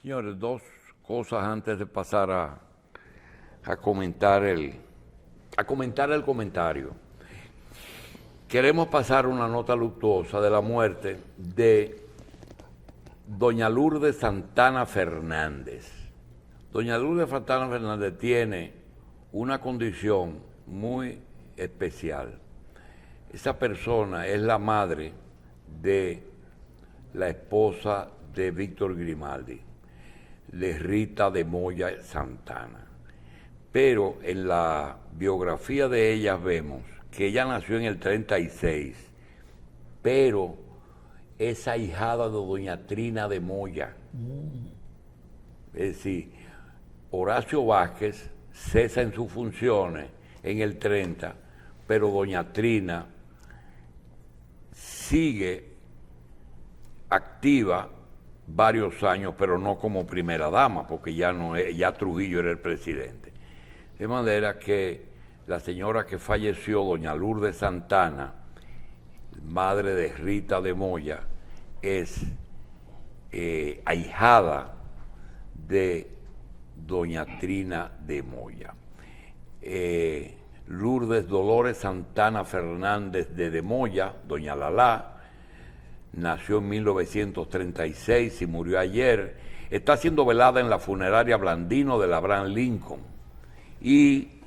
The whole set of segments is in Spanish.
Señores, dos cosas antes de pasar a comentar el comentario. Queremos pasar una nota luctuosa de la muerte de doña Lourdes Santana Fernández. Doña Lourdes Santana Fernández tiene una condición muy especial. Esa persona es la madre de la esposa de Víctor Grimaldi, de Rita de Moya Santana. Pero en la biografía de ella vemos que ella nació en el 36, pero es ahijada de doña Trina de Moya. Es decir, Horacio Vázquez cesa en sus funciones en el 30, pero doña Trina sigue activa varios años, pero no como primera dama, porque ya Trujillo era el presidente. De manera que la señora que falleció, doña Lourdes Santana, madre de Rita de Moya, es ahijada de doña Trina de Moya. Lourdes Dolores Santana Fernández de Moya, doña Lalá, nació en 1936 y murió ayer. Está siendo velada en la funeraria Blandino de la Abraham Lincoln y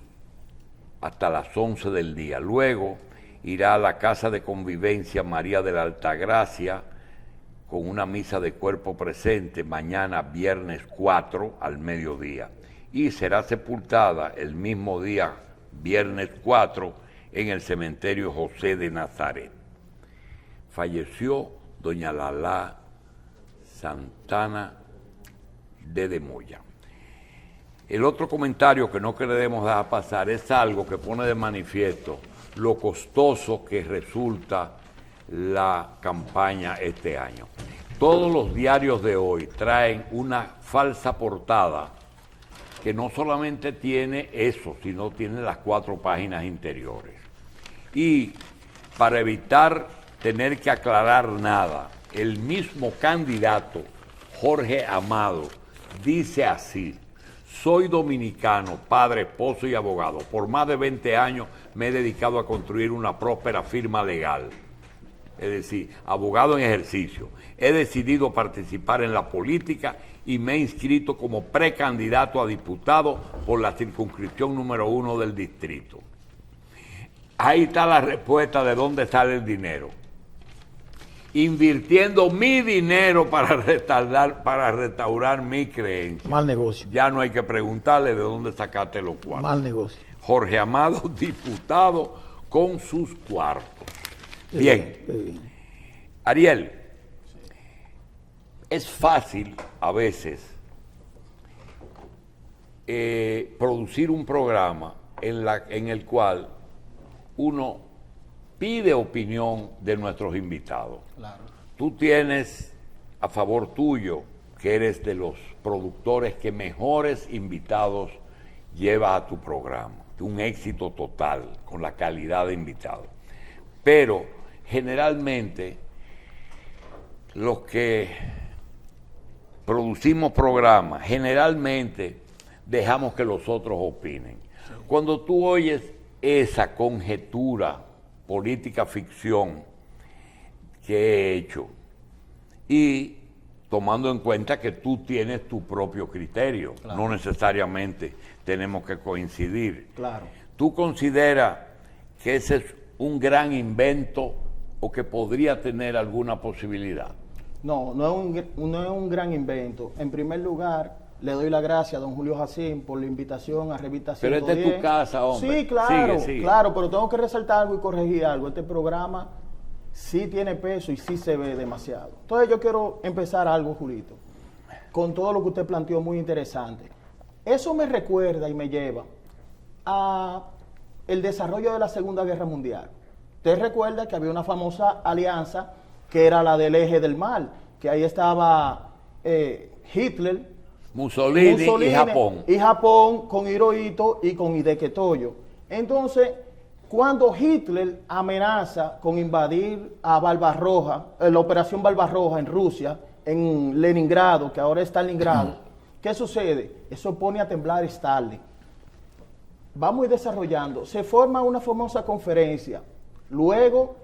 hasta las 11 del día. Luego irá a la Casa de Convivencia María de la Altagracia con una misa de cuerpo presente mañana viernes 4 al mediodía y será sepultada el mismo día viernes 4 en el cementerio José de Nazaret. Falleció doña Lalá Santana de Moya. El otro comentario que no queremos dejar pasar es algo que pone de manifiesto lo costoso que resulta la campaña este año. Todos los diarios de hoy traen una falsa portada que no solamente tiene eso, sino tiene las 4 páginas interiores. Y para evitar tener que aclarar nada, el mismo candidato, Jorge Amado, dice así: soy dominicano, padre, esposo y abogado. Por más de 20 años me he dedicado a construir una próspera firma legal. Es decir, abogado en ejercicio. He decidido participar en la política y me he inscrito como precandidato a diputado por la circunscripción número 1 del distrito. Ahí está la respuesta de dónde sale el dinero. Invirtiendo mi dinero para restaurar mi creencia. Mal negocio. Ya no hay que preguntarle de dónde sacaste los cuartos. Mal negocio. Jorge Amado, diputado con sus cuartos. Bien. Ariel, es fácil a veces producir un programa en el cual uno pide opinión de nuestros invitados. Claro. Tú tienes a favor tuyo que eres de los productores que mejores invitados lleva a tu programa. Un éxito total con la calidad de invitados. Pero generalmente los que producimos programas, generalmente dejamos que los otros opinen. Sí. Cuando tú oyes esa conjetura, política ficción que he hecho y tomando en cuenta que tú tienes tu propio criterio, claro, no necesariamente tenemos que coincidir. Claro. ¿Tú consideras que ese es un gran invento o que podría tener alguna posibilidad? No es un gran invento. En primer lugar, le doy las gracias a don Julio Jacín por la invitación a Revista 110. Pero esta es tu casa, hombre. Sí, claro, sigue. Claro, pero tengo que resaltar algo y corregir algo. Este programa sí tiene peso y sí se ve demasiado. Entonces yo quiero empezar algo, Julito, con todo lo que usted planteó, muy interesante. Eso me recuerda y me lleva a el desarrollo de la Segunda Guerra Mundial. Usted recuerda que había una famosa alianza que era la del eje del mal, que ahí estaba Hitler, Mussolini y Japón. Y Japón con Hirohito y con Hideki Toyo. Entonces, cuando Hitler amenaza con invadir a Barbarroja, la operación Barbarroja en Rusia, en Leningrado, que ahora es Stalingrado. ¿Qué sucede? Eso pone a temblar Stalin. Vamos a ir desarrollando. Se forma una famosa conferencia. Luego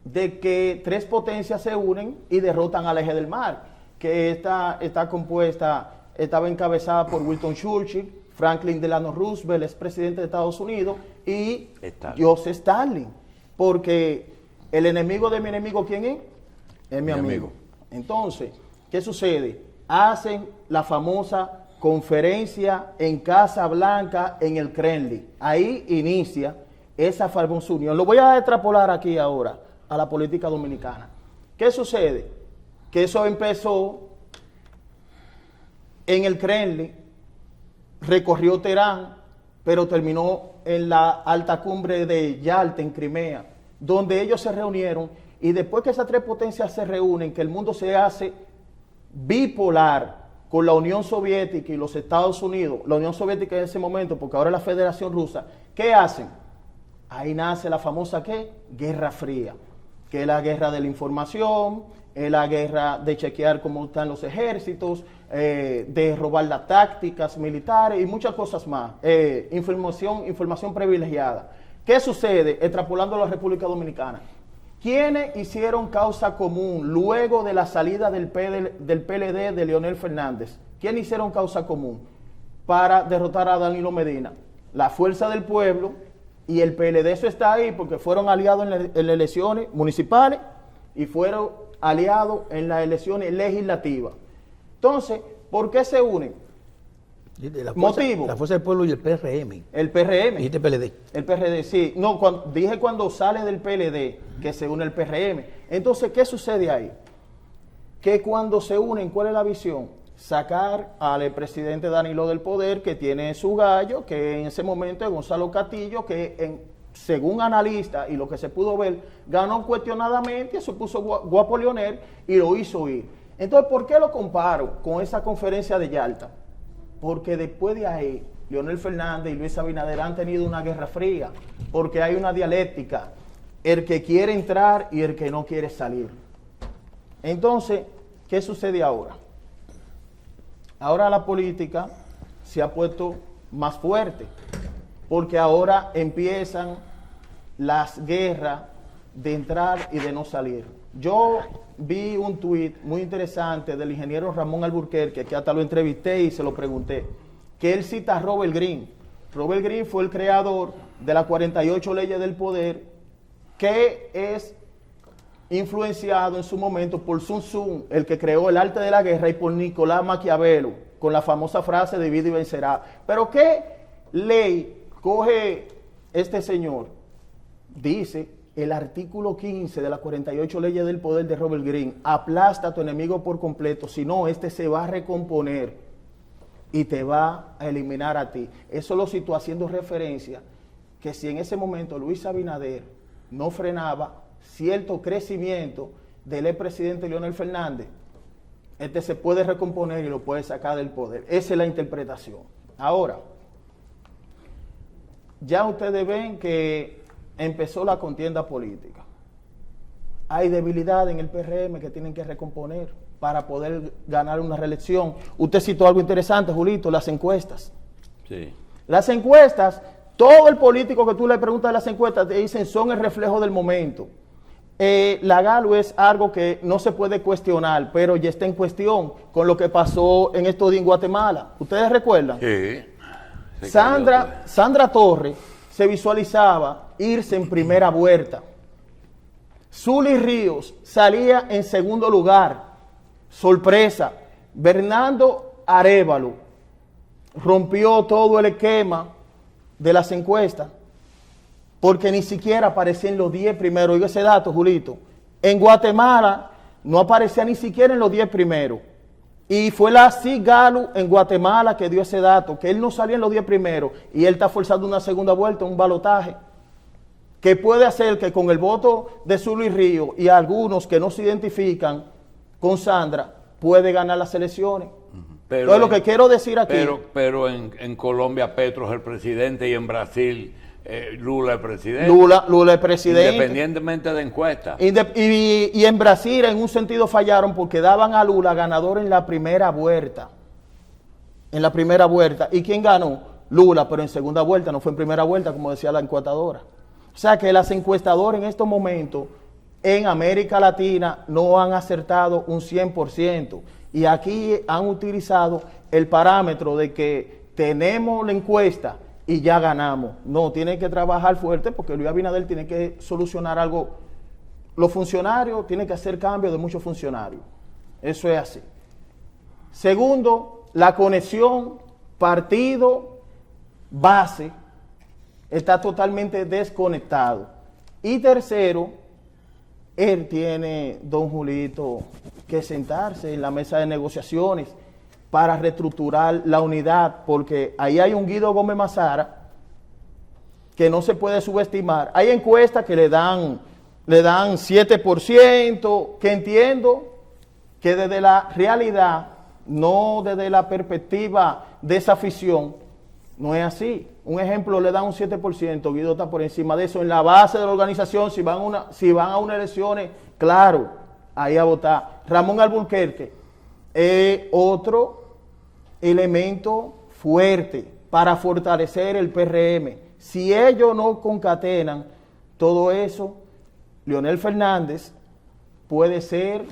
de que 3 potencias se unen y derrotan al eje del mar, que está estaba encabezada por Winston Churchill, Franklin Delano Roosevelt, expresidente de Estados Unidos, y Joseph Stalin. Porque el enemigo de mi enemigo, ¿quién es? Es mi amigo. Entonces, ¿qué sucede? Hacen la famosa conferencia en Casa Blanca, en el Kremlin. Ahí inicia esa famosa unión. Lo voy a extrapolar aquí ahora a la política dominicana. ¿Qué sucede? Que eso empezó en el Kremlin, recorrió Teherán, pero terminó en la alta cumbre de Yalta, en Crimea, donde ellos se reunieron, y después que esas 3 potencias se reúnen, que el mundo se hace bipolar con la Unión Soviética y los Estados Unidos, la Unión Soviética en ese momento, porque ahora es la Federación Rusa, ¿qué hacen? Ahí nace la famosa, ¿qué? Guerra Fría, que es la guerra de la información, es la guerra de chequear cómo están los ejércitos, de robar las tácticas militares y muchas cosas más. Información privilegiada. ¿Qué sucede? Extrapolando a la República Dominicana. ¿Quiénes hicieron causa común luego de la salida del PLD de Leonel Fernández? ¿Quiénes hicieron causa común para derrotar a Danilo Medina? La Fuerza del Pueblo y el PLD. Eso está ahí porque fueron aliados en las elecciones municipales y fueron aliados en las elecciones legislativas. Entonces, ¿por qué se unen? Motivo. La Fuerza del Pueblo y el PRM. El PRM. Dijiste PLD. El PRD, sí. No, dije cuando sale del PLD que se une el PRM. Entonces, ¿qué sucede ahí? Que cuando se unen, ¿cuál es la visión? Sacar al presidente Danilo del poder, que tiene su gallo, que en ese momento es Gonzalo Castillo, que según analistas y lo que se pudo ver, ganó cuestionadamente, se puso guapo Leonel y lo hizo ir. Entonces, ¿por qué lo comparo con esa conferencia de Yalta? Porque después de ahí, Leonel Fernández y Luis Abinader han tenido una guerra fría, porque hay una dialéctica, el que quiere entrar y el que no quiere salir. Entonces, ¿qué sucede ahora? Ahora la política se ha puesto más fuerte, porque ahora empiezan las guerras de entrar y de no salir. Yo vi un tuit muy interesante del ingeniero Ramón Alburquerque, que hasta lo entrevisté y se lo pregunté, que él cita a Robert Greene. Robert Greene fue el creador de las 48 leyes del poder, que es influenciado en su momento por Sun Tzu, el que creó el arte de la guerra, y por Nicolás Maquiavelo, con la famosa frase divide y vencerá. Pero ¿qué ley coge este señor? Dice el artículo 15 de las 48 leyes del poder de Robert Greene: aplasta a tu enemigo por completo, si no, este se va a recomponer y te va a eliminar a ti. Eso lo citó haciendo referencia que si en ese momento Luis Abinader no frenaba cierto crecimiento del expresidente Leonel Fernández, este se puede recomponer y lo puede sacar del poder. Esa es la interpretación. Ahora, ya ustedes ven que empezó la contienda política. Hay debilidad en el PRM que tienen que recomponer para poder ganar una reelección. Usted citó algo interesante, Julito, las encuestas. Sí. Las encuestas, todo el político que tú le preguntas de las encuestas te dicen son el reflejo del momento. La Galo es algo que no se puede cuestionar, pero ya está en cuestión con lo que pasó en estos días en Guatemala. ¿Ustedes recuerdan? Sí. Sandra Torres se visualizaba irse en primera vuelta. Zully Ríos salía en segundo lugar. Sorpresa. Bernardo Arévalo rompió todo el esquema de las encuestas, porque ni siquiera aparecía en los 10 primeros. Oiga ese dato, Julito. En Guatemala no aparecía ni siquiera en los 10 primeros. Y fue la Cigalu en Guatemala que dio ese dato, que él no salía en los 10 primeros y él está forzando una segunda vuelta, un balotaje, que puede hacer que con el voto de Zully Ríos y algunos que no se identifican con Sandra, puede ganar las elecciones. Pero entonces, lo que quiero decir aquí... Pero en Colombia Petro es el presidente y en Brasil Lula es presidente. Lula es presidente. Independientemente de encuestas. Y en Brasil, en un sentido, fallaron porque daban a Lula ganador en la primera vuelta. En la primera vuelta. ¿Y quién ganó? Lula, pero en segunda vuelta, no fue en primera vuelta, como decía la encuestadora. O sea que las encuestadoras en estos momentos en América Latina no han acertado un 100%. Y aquí han utilizado el parámetro de que tenemos la encuesta y ya ganamos. No, tienen que trabajar fuerte porque Luis Abinader tiene que solucionar algo. Los funcionarios tienen que hacer cambios de muchos funcionarios. Eso es así. Segundo, la conexión partido-base está totalmente desconectado. Y tercero, él tiene, don Julito, que sentarse en la mesa de negociaciones para reestructurar la unidad, porque ahí hay un Guido Gómez Mazara que no se puede subestimar. Hay encuestas que le dan 7%, que entiendo que desde la realidad, no desde la perspectiva de esa afición, no es así. Un ejemplo, le dan un 7%, Guido está por encima de eso. En la base de la organización, si van a unas elecciones, claro, ahí a votar. Ramón Alburquerque es otro elemento fuerte para fortalecer el PRM. Si ellos no concatenan todo eso, Leonel Fernández puede ser,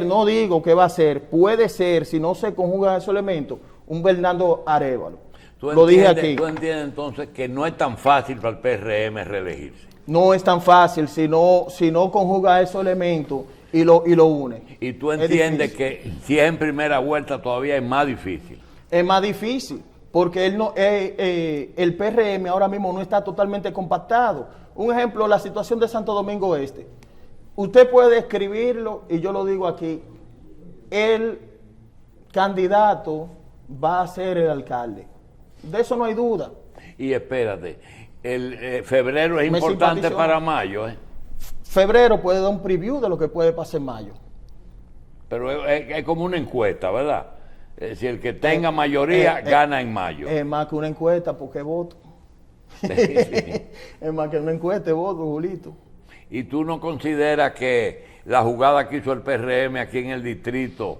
no digo que va a ser, puede ser, si no se conjugan esos elementos, un Bernardo Arévalo. Lo dije aquí. ¿Tú entiendes entonces que no es tan fácil para el PRM reelegirse? No es tan fácil si no conjuga esos elementos y lo une. ¿Y tú entiendes que si es en primera vuelta todavía es más difícil? Es más difícil, porque el PRM ahora mismo no está totalmente compactado. Un ejemplo, la situación de Santo Domingo Este. Usted puede escribirlo, y yo lo digo aquí, el candidato va a ser el alcalde. De eso no hay duda. Y espérate, febrero es importante para mayo, ¿eh? Febrero puede dar un preview de lo que puede pasar en mayo. Pero es como una encuesta, ¿verdad? Si el que tenga mayoría gana en mayo. Es más que una encuesta, porque voto. Sí. Es más que una encuesta, voto, Julito. ¿Y tú no consideras que la jugada que hizo el PRM aquí en el distrito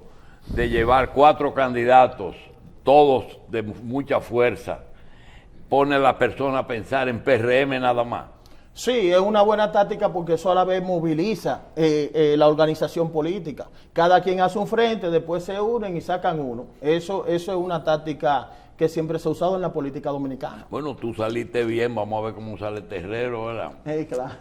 de llevar 4 candidatos, todos de mucha fuerza, pone a la persona a pensar en PRM nada más? Sí, es una buena táctica porque eso a la vez moviliza la organización política. Cada quien hace un frente, después se unen y sacan uno. Eso es una táctica que siempre se ha usado en la política dominicana. Bueno, tú saliste bien, vamos a ver cómo sale Terrero, ¿verdad? Claro.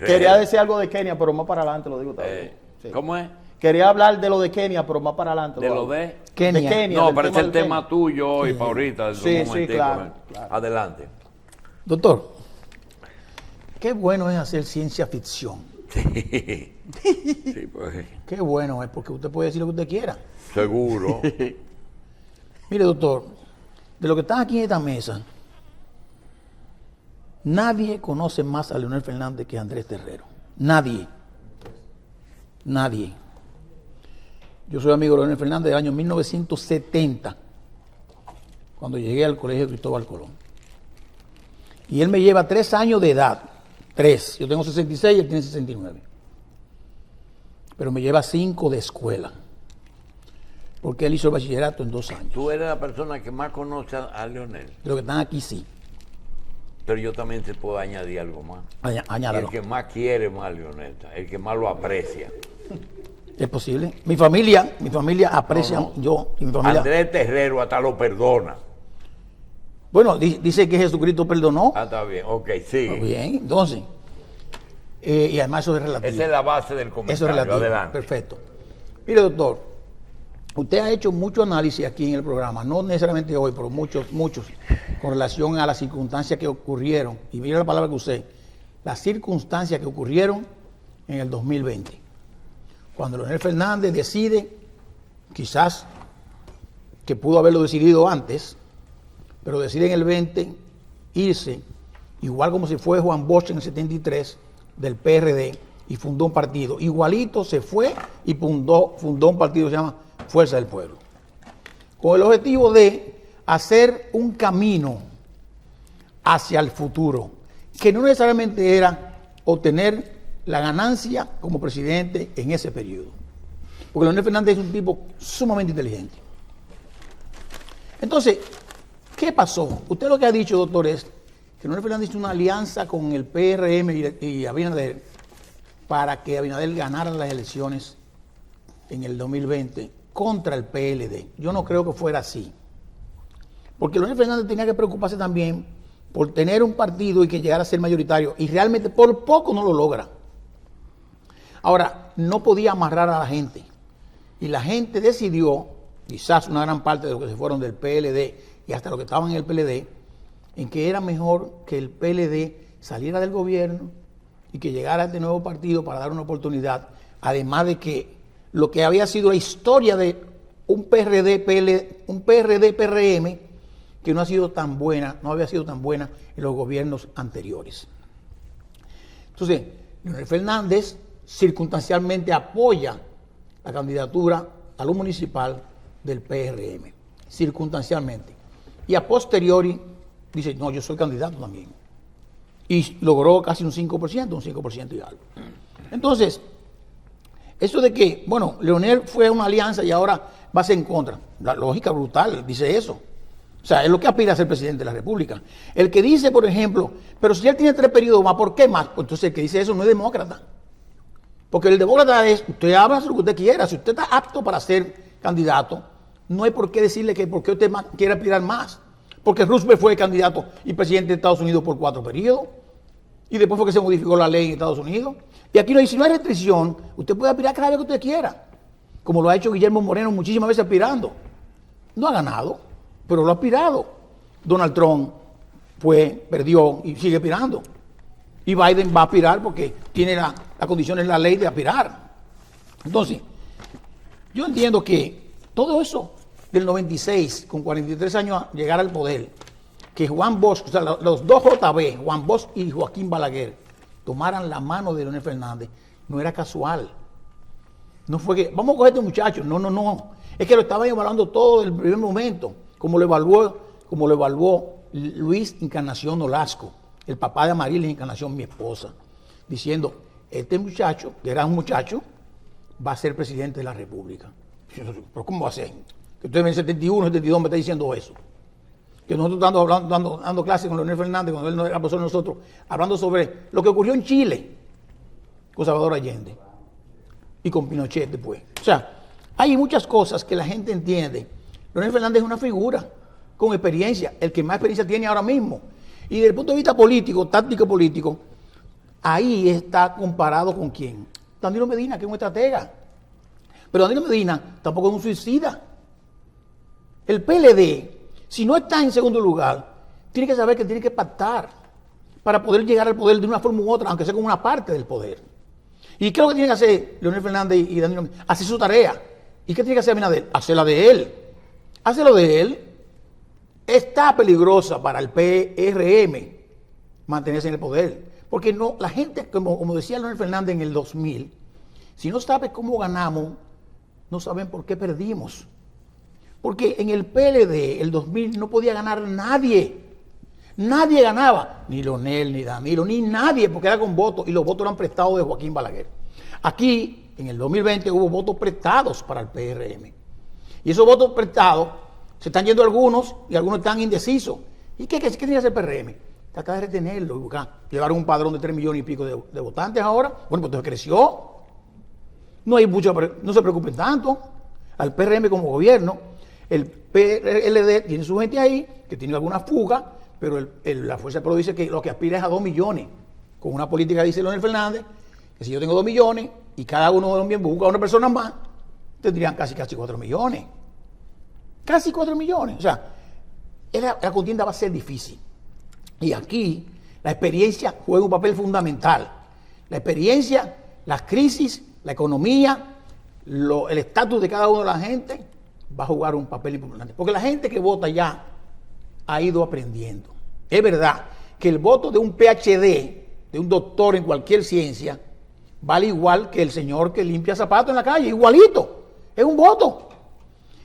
Quería decir algo de Kenia, pero más para adelante lo digo también. Sí. ¿Cómo es? Quería hablar de lo de Kenia, pero más para adelante. ¿De lo de? Kenia. De Kenia. No, parece el tema tuyo y para ahorita. Sí, claro. Adelante. Doctor, qué bueno es hacer ciencia ficción. Sí. Sí, pues. Qué bueno es, porque usted puede decir lo que usted quiera. Seguro. Mire, doctor, de lo que están aquí en esta mesa, nadie conoce más a Leonel Fernández que a Andrés Terrero. Nadie. Nadie. Yo soy amigo de Leonel Fernández del año 1970, cuando llegué al Colegio Cristóbal Colón. Y él me lleva 3 años de edad. 3. Yo tengo 66 y él tiene 69. Pero me lleva 5 de escuela. Porque él hizo el bachillerato en 2 años. Tú eres la persona que más conoce a Leonel. De los que están aquí, sí. Pero yo también te puedo añadir algo más. Añádalo. El que más quiere más a Leonel, el que más lo aprecia. ¿Es posible? Mi familia aprecia, No. yo y mi familia. Andrés Terrero hasta lo perdona. Bueno, dice que Jesucristo perdonó. Está bien, ok, sigue. Bien, entonces. Y además eso es relativo. Esa es la base del comentario. Eso es relativo. Adelante. Perfecto. Mire, doctor, usted ha hecho mucho análisis aquí en el programa, no necesariamente hoy, pero muchos, con relación a las circunstancias que ocurrieron. Y mire la palabra que usé, las circunstancias que ocurrieron en el 2020. Cuando Leonel Fernández decide, quizás que pudo haberlo decidido antes, pero decide en el 20 irse, igual como si fue Juan Bosch en el 73, del PRD, y fundó un partido. Igualito se fue y fundó un partido que se llama Fuerza del Pueblo, con el objetivo de hacer un camino hacia el futuro, que no necesariamente era obtener la ganancia como presidente en ese periodo. Porque Leonel Fernández es un tipo sumamente inteligente. Entonces, ¿qué pasó? Usted lo que ha dicho, doctor, es que Leonel Fernández hizo una alianza con el PRM y Abinader para que Abinader ganara las elecciones en el 2020 contra el PLD. Yo no creo que fuera así. Porque Leonel Fernández tenía que preocuparse también por tener un partido y que llegara a ser mayoritario, y realmente por poco no lo logra. Ahora, no podía amarrar a la gente, y la gente decidió, quizás una gran parte de los que se fueron del PLD y hasta los que estaban en el PLD, en que era mejor que el PLD saliera del gobierno y que llegara este nuevo partido para dar una oportunidad, además de que lo que había sido la historia de un PRD-PRM, que no había sido tan buena en los gobiernos anteriores. Entonces, Leonel Fernández circunstancialmente apoya la candidatura a lo municipal del PRM, circunstancialmente. Y a posteriori dice, no, yo soy candidato también. Y logró casi un 5% y algo. Entonces, eso de que, bueno, Leonel fue a una alianza y ahora va a ser en contra. La lógica brutal dice eso. O sea, es lo que aspira a ser presidente de la República. El que dice, por ejemplo, pero si él tiene 3 periodos más, ¿por qué más? Pues entonces el que dice eso no es demócrata. Porque el demócrata es, usted habla lo que usted quiera. Si usted está apto para ser candidato, no hay por qué decirle que por qué usted quiere aspirar más. Porque Roosevelt fue candidato y presidente de Estados Unidos por 4 periodos. Y después fue que se modificó la ley en Estados Unidos. Y aquí no hay, si no hay restricción, usted puede aspirar cada vez que usted quiera. Como lo ha hecho Guillermo Moreno muchísimas veces aspirando. No ha ganado, pero lo ha aspirado. Donald Trump perdió y sigue aspirando. Y Biden va a aspirar porque tiene la condición en la ley de aspirar. Entonces, yo entiendo que todo eso del 96, con 43 años a llegar al poder, que Juan Bosch, o sea, los dos JB, Juan Bosch y Joaquín Balaguer, tomaran la mano de Leonel Fernández, no era casual. No fue que, vamos a coger a este muchacho, no. Es que lo estaban evaluando todo desde el primer momento, como lo evaluó Luis Encarnación Nolasco, el papá de Amarilis Encarnación, mi esposa, diciendo, este muchacho, que era un muchacho, va a ser presidente de la República. ¿Pero cómo va a ser? Que usted en el 71, 72 me está diciendo eso. Que nosotros estamos dando clases con Leonel Fernández, cuando él no era profesor de nosotros, hablando sobre lo que ocurrió en Chile con Salvador Allende y con Pinochet después. O sea, hay muchas cosas que la gente entiende. Leonel Fernández es una figura con experiencia, el que más experiencia tiene ahora mismo. Y desde el punto de vista político, táctico político, ahí está comparado con quién. Danilo Medina, que es un estratega. Pero Danilo Medina tampoco es un suicida. El PLD, si no está en segundo lugar, tiene que saber que tiene que pactar para poder llegar al poder de una forma u otra, aunque sea con una parte del poder. ¿Y qué es lo que tiene que hacer Leonel Fernández y Danilo Medina? Hacer su tarea. ¿Y qué tiene que hacer Abinader? Hacer la de él. Hacer lo de él. Está peligrosa para el PRM mantenerse en el poder. Porque no, la gente, como decía Leonel Fernández en el 2000, si no sabe cómo ganamos, no saben por qué perdimos. Porque en el PLD, el 2000, no podía ganar nadie. Nadie ganaba. Ni Leonel, ni Danilo, ni nadie, porque era con votos. Y los votos eran prestados de Joaquín Balaguer. Aquí, en el 2020, hubo votos prestados para el PRM. Y esos votos prestados, se están yendo algunos y algunos están indecisos. ¿Y qué tiene que hacer el PRM? Trata de retenerlo y buscar. Llegaron un padrón de 3 millones y pico de votantes ahora. Bueno, pues entonces creció. No se preocupen tanto. Al PRM como gobierno. El PLD tiene su gente ahí, que tiene alguna fuga, pero la Fuerza del Pueblo dice que lo que aspira es a 2 millones. Con una política, dice Leonel Fernández, que si yo tengo 2 millones y cada uno de los miembros busca a una persona más, tendrían casi 4 millones. Casi 4 millones. O sea, la contienda va a ser difícil. Y aquí la experiencia juega un papel fundamental. La experiencia, las crisis, la economía, el estatus de cada uno de la gente va a jugar un papel importante. Porque la gente que vota ya ha ido aprendiendo. Es verdad que el voto de un PhD, de un doctor en cualquier ciencia, vale igual que el señor que limpia zapatos en la calle, igualito. Es un voto.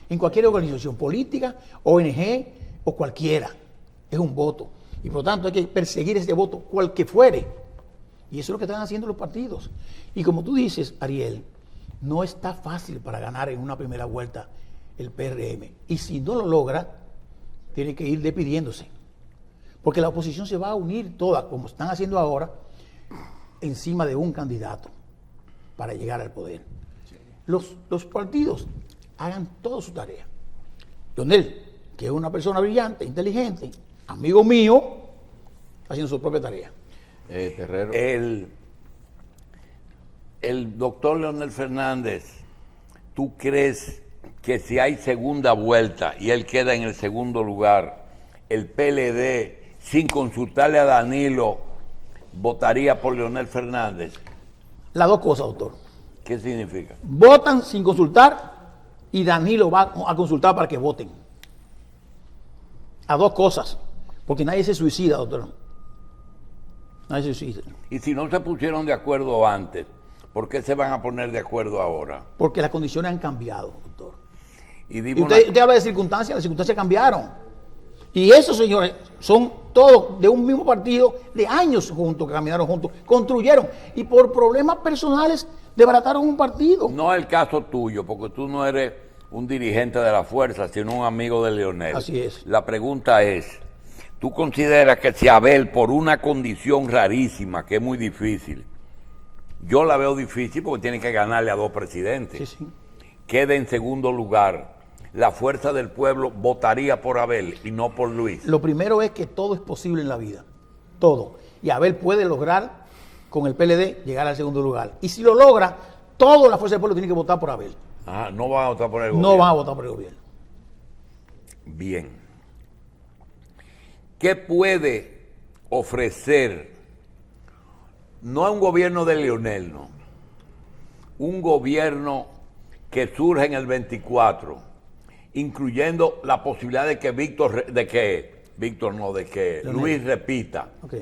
En cualquier organización política, ONG o cualquiera. Es un voto. Y por lo tanto hay que perseguir ese voto, cual que fuere. Y eso es lo que están haciendo los partidos. Y como tú dices, Ariel, no está fácil para ganar en una primera vuelta el PRM. Y si no lo logra, tiene que ir despidiéndose. Porque la oposición se va a unir toda, como están haciendo ahora, encima de un candidato para llegar al poder. Los partidos hagan toda su tarea. Leonel, que es una persona brillante, inteligente, amigo mío, haciendo su propia tarea. Terrero. El doctor Leonel Fernández, ¿tú crees que si hay segunda vuelta y él queda en el segundo lugar, el PLD, sin consultarle a Danilo, votaría por Leonel Fernández? Las dos cosas, doctor. ¿Qué significa? Votan sin consultar y Danilo va a consultar para que voten. A dos cosas. Porque nadie se suicida, doctor. Nadie se suicida. Y si no se pusieron de acuerdo antes, ¿por qué se van a poner de acuerdo ahora? Porque las condiciones han cambiado, doctor. Y Y usted habla de circunstancias, las circunstancias cambiaron. Y esos señores son todos de un mismo partido, de años juntos, que caminaron juntos, construyeron. Y por problemas personales desbarataron un partido. No es el caso tuyo, porque tú no eres un dirigente de la fuerza, sino un amigo de Leonel. Así es. La pregunta es, ¿tú consideras que si Abel, por una condición rarísima, que es muy difícil, yo la veo difícil porque tiene que ganarle a dos presidentes, Sí, sí. quede en segundo lugar, la fuerza del pueblo votaría por Abel y no por Luis? Lo primero es que todo es posible en la vida. Todo. Y Abel puede lograr, con el PLD, llegar al segundo lugar. Y si lo logra, toda la fuerza del pueblo tiene que votar por Abel. Ah, no van a votar por el No gobierno. van a votar por el gobierno. Bien. ¿Qué puede ofrecer, no a un gobierno de Leonel, no, un gobierno que surge en el 24, incluyendo la posibilidad de que Leonel. Luis repita? Ok.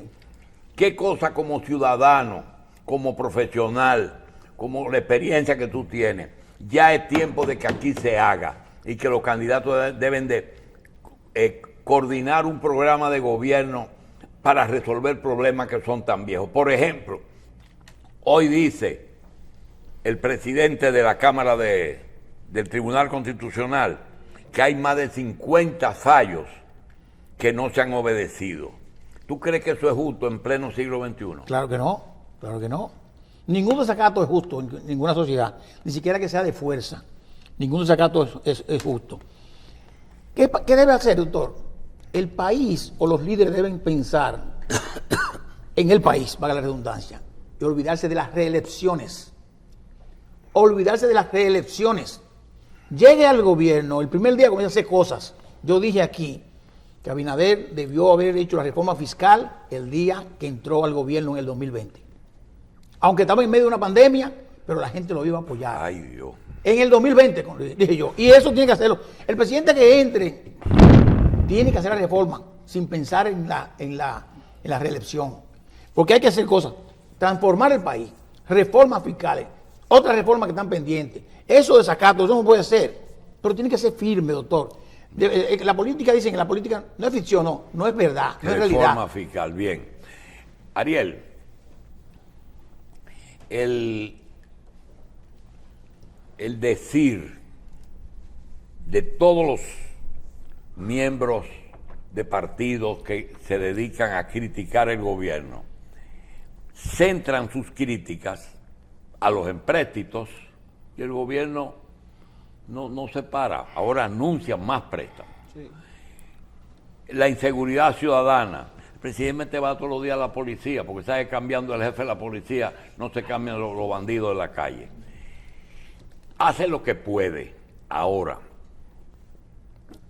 ¿Qué cosa como ciudadano, como profesional, como la experiencia que tú tienes, ya es tiempo de que aquí se haga y que los candidatos deben de coordinar un programa de gobierno para resolver problemas que son tan viejos? Por ejemplo, hoy dice el presidente de la Cámara del Tribunal Constitucional que hay más de 50 fallos que no se han obedecido. ¿Tú crees que eso es justo en pleno siglo XXI? Claro que no, claro que no. Ningún desacato es justo en ninguna sociedad, ni siquiera que sea de fuerza. Ningún desacato es justo. ¿Qué debe hacer, doctor? El país o los líderes deben pensar en el país, valga la redundancia, y olvidarse de las reelecciones. Olvidarse de las reelecciones. Llegue al gobierno, el primer día comienza a hacer cosas. Yo dije aquí que Abinader debió haber hecho la reforma fiscal el día que entró al gobierno en el 2020. Aunque estamos en medio de una pandemia, pero la gente lo iba a apoyar. Ay, Dios. En el 2020, dije yo. Y eso tiene que hacerlo. El presidente que entre tiene que hacer la reforma sin pensar en la reelección. Porque hay que hacer cosas. Transformar el país. Reformas fiscales. Otras reformas que están pendientes. Eso de desacato, eso no puede ser. Pero tiene que ser firme, doctor. La política, dicen que la política no es ficción, no es verdad, no es realidad. Reforma fiscal, bien. Ariel, el decir de todos los miembros de partidos que se dedican a criticar el gobierno, centran sus críticas a los empréstitos y el gobierno no se para, ahora anuncian más préstamos. Sí. La inseguridad ciudadana. El presidente va todos los días a la policía, porque sabe que cambiando el jefe de la policía no se cambian los bandidos de la calle. Hace lo que puede. Ahora,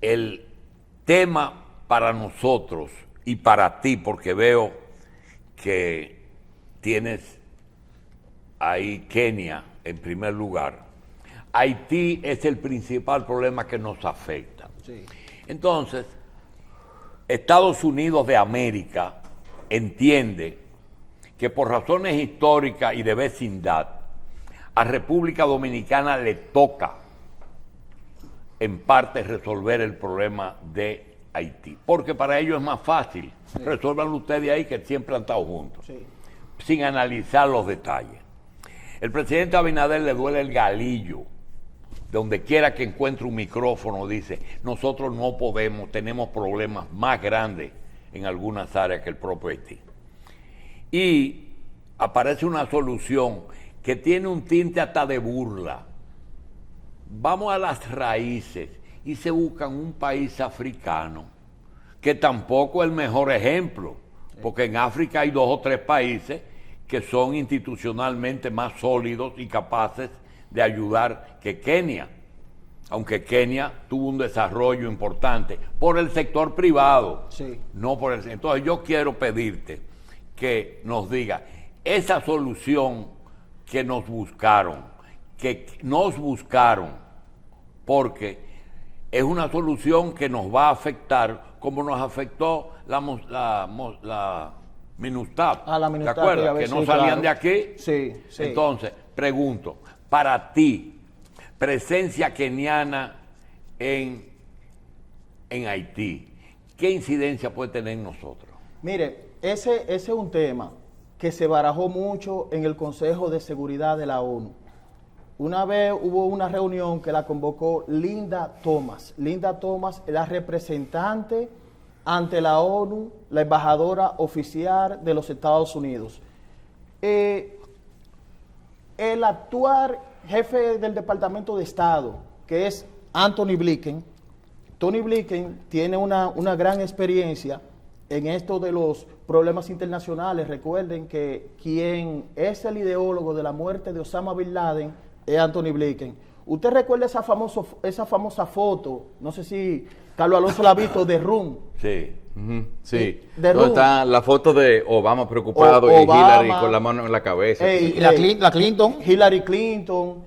el tema para nosotros y para ti, porque veo que tienes ahí Kenia en primer lugar. Haití es el principal problema que nos afecta. Sí. Entonces, Estados Unidos de América entiende que por razones históricas y de vecindad, a República Dominicana le toca en parte resolver el problema de Haití, porque para ellos es más fácil. Resuélvanlo ustedes ahí, que siempre han estado juntos, Sí. sin analizar los detalles. El presidente Abinader le duele el galillo. Donde quiera que encuentre un micrófono dice, nosotros no podemos, tenemos problemas más grandes en algunas áreas que el propio Haití. Y aparece una solución que tiene un tinte hasta de burla. Vamos a las raíces y se buscan un país africano, que tampoco es el mejor ejemplo, porque en África hay 2 o 3 países que son institucionalmente más sólidos y capaces de ayudar que Kenia, aunque Kenia tuvo un desarrollo importante por el sector privado, Sí. no por el. Entonces yo quiero pedirte que nos diga esa solución que nos buscaron, porque es una solución que nos va a afectar como nos afectó la MINUSTAH. Ah, la MINUSTAH, ¿Te acuerdas? que ya ves, Que no sí, salían claro. de aquí. Sí, sí. Entonces, pregunto, para ti, presencia keniana en Haití, ¿qué incidencia puede tener en nosotros? Mire, ese es un tema que se barajó mucho en el Consejo de Seguridad de la ONU. Una vez hubo una reunión que la convocó Linda Thomas. Linda Thomas es la representante ante la ONU, la embajadora oficial de los Estados Unidos. El actual jefe del Departamento de Estado, que es Anthony Blinken, Tony Blinken tiene una gran experiencia en esto de los problemas internacionales. Recuerden que quien es el ideólogo de la muerte de Osama Bin Laden es Anthony Blinken. ¿Usted recuerda esa famosa foto? No sé si Carlos Alonso la ha visto, de Room. Sí. Sí, De donde Room. está la foto de Obama preocupado y Obama, Hillary con la mano en la cabeza. Ey, Y la Clinton. Hillary Clinton,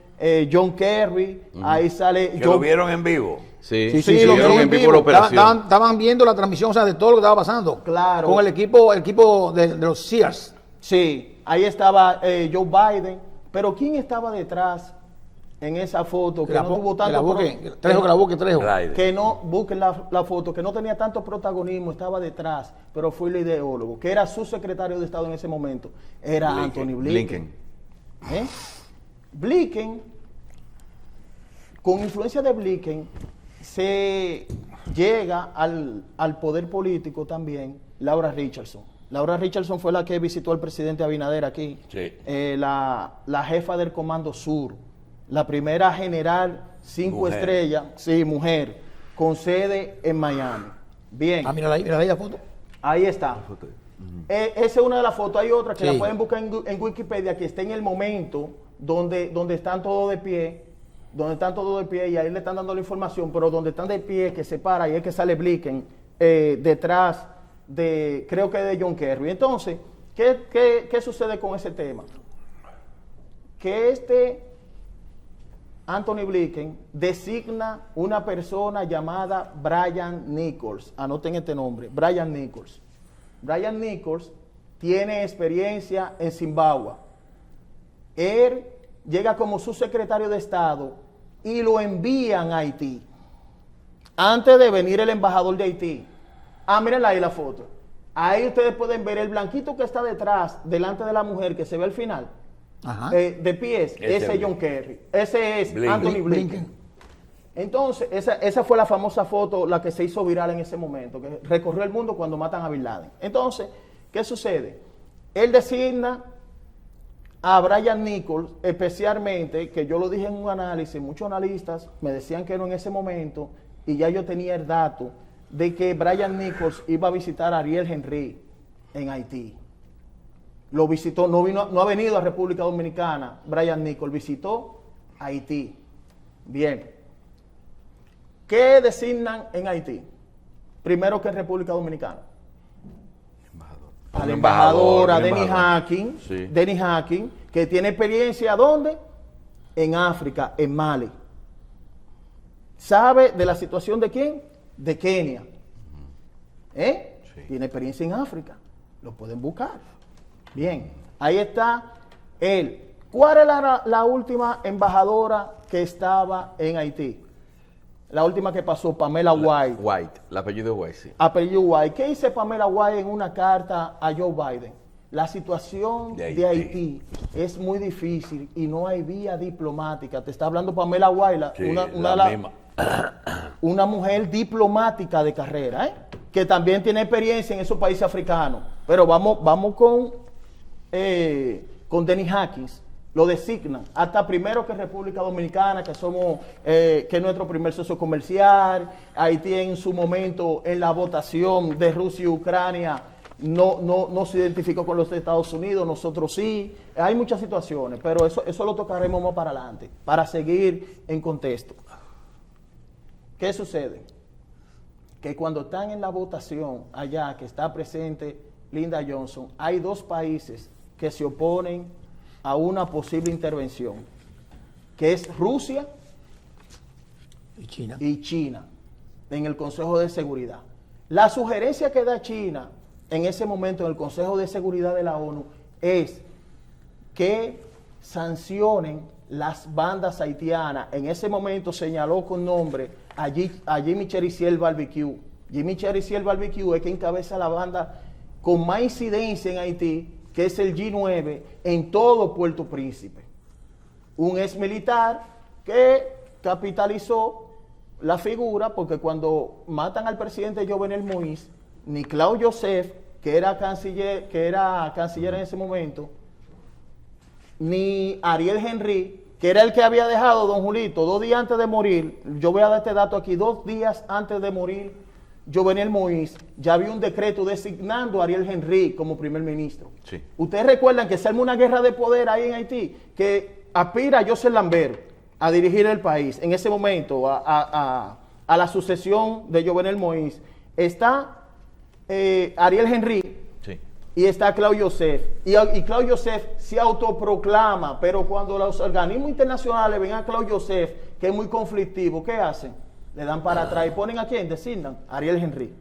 John Kerry, ahí sale ¿Que lo vieron en vivo? Sí, Sí, sí, sí, lo vieron vieron en vivo la operación. Estaban viendo la transmisión, o sea, de todo lo que estaba pasando. Claro. Con el equipo de los Sears. Sí, ahí estaba Joe Biden, pero ¿quién estaba detrás en esa foto? Que no tuvo tanto Trejo. Raide. que no, busquen la foto, que no tenía tanto protagonismo, estaba detrás, pero fue el ideólogo, que era su secretario de Estado en ese momento, era Anthony Blinken. ¿Eh? Blinken, con influencia de Blinken, se llega al poder político también Laura Richardson. Laura Richardson fue la que visitó al presidente Abinader aquí, Sí. la jefa del Comando Sur, la primera general 5 Mujer. estrellas, sí, mujer, con sede en Miami. Bien, Ah, mira ahí la foto. ahí está. Esa es una de las fotos. Hay otra que Sí. la pueden buscar en Wikipedia, que está en el momento donde están todos de pie, y ahí le están dando la información, pero donde están de pie, que se para, y es que sale Blinken detrás de, creo que de John Kerry. Entonces, ¿qué sucede con ese tema? Que Anthony Blinken designa una persona llamada Brian Nichols. Anoten este nombre, Brian Nichols. Brian Nichols tiene experiencia en Zimbabue. Él llega como subsecretario de Estado y lo envían a Haití. Antes de venir el embajador de Haití. Ah, mírenla ahí la foto. Ahí ustedes pueden ver el blanquito que está detrás, delante de la mujer, que se ve al final. Ajá. De pies, Ese ese es John Kerry. Ese es Blinken. Anthony Blinken. Entonces, esa fue la famosa foto, la que se hizo viral en ese momento, que recorrió el mundo cuando matan a Bin Laden. Entonces, ¿qué sucede? Él designa a Brian Nichols, especialmente, que yo lo dije en un análisis, muchos analistas me decían que no en ese momento, y ya yo tenía el dato de que Brian Nichols iba a visitar a Ariel Henry en Haití. Lo visitó, no ha venido a República Dominicana. Brian Nichols visitó Haití. Bien. ¿Qué designan en Haití? Primero que en República Dominicana. A la embajadora Denny Hacking, Sí. Denny Hacking, que tiene experiencia ¿dónde? En África, en Mali. ¿Sabe de la situación de quién? De Kenia. Sí. Tiene experiencia en África. Lo pueden buscar. Bien, ahí está él. ¿Cuál era la última embajadora que estaba en Haití? la última que pasó, Pamela White. White, el apellido White, sí. Apellido White. ¿Qué dice Pamela White en una carta a Joe Biden? La situación de Haití es muy difícil y no hay vía diplomática. Te está hablando Pamela White, Sí, una una mujer diplomática de carrera, que también tiene experiencia en esos países africanos. Pero vamos con Denis Hawkins. Lo designan hasta primero que República Dominicana, que somos que es nuestro primer socio comercial. Haití en su momento en la votación de Rusia y Ucrania no se identificó con los Estados Unidos, nosotros sí. Hay muchas situaciones, pero eso lo tocaremos más para adelante, para seguir en contexto. ¿Qué sucede? Que cuando están en la votación allá, que está presente Linda Johnson, hay dos países que se oponen a una posible intervención, que es Rusia y China en el Consejo de Seguridad. La sugerencia que da China en ese momento en el Consejo de Seguridad de la ONU es que sancionen las bandas haitianas. En ese momento señaló con nombre a Jimmy Chericiel Barbecue. Jimmy Chericiel Barbecue es que encabeza la banda con más incidencia en Haití, que es el G9 en todo Puerto Príncipe. Un ex militar que capitalizó la figura, porque cuando matan al presidente Jovenel Moïse, ni Claude Joseph, que era canciller en ese momento, ni Ariel Henry, que era el que había dejado, don Julito, 2 días antes de morir, yo voy a dar este dato aquí, 2 días antes de morir Jovenel Moïse, ya había un decreto designando a Ariel Henry como primer ministro. Sí. Ustedes recuerdan que se arma una guerra de poder ahí en Haití, que aspira a Joseph Lambert a dirigir el país en ese momento, a la sucesión de Jovenel Moïse. Está Ariel Henry, Sí. y está Claude Joseph. Y Claude Joseph se autoproclama, pero cuando los organismos internacionales ven a Claude Joseph, que es muy conflictivo, ¿qué hacen? Le dan para atrás y ponen a quién, designan a Ariel Henry.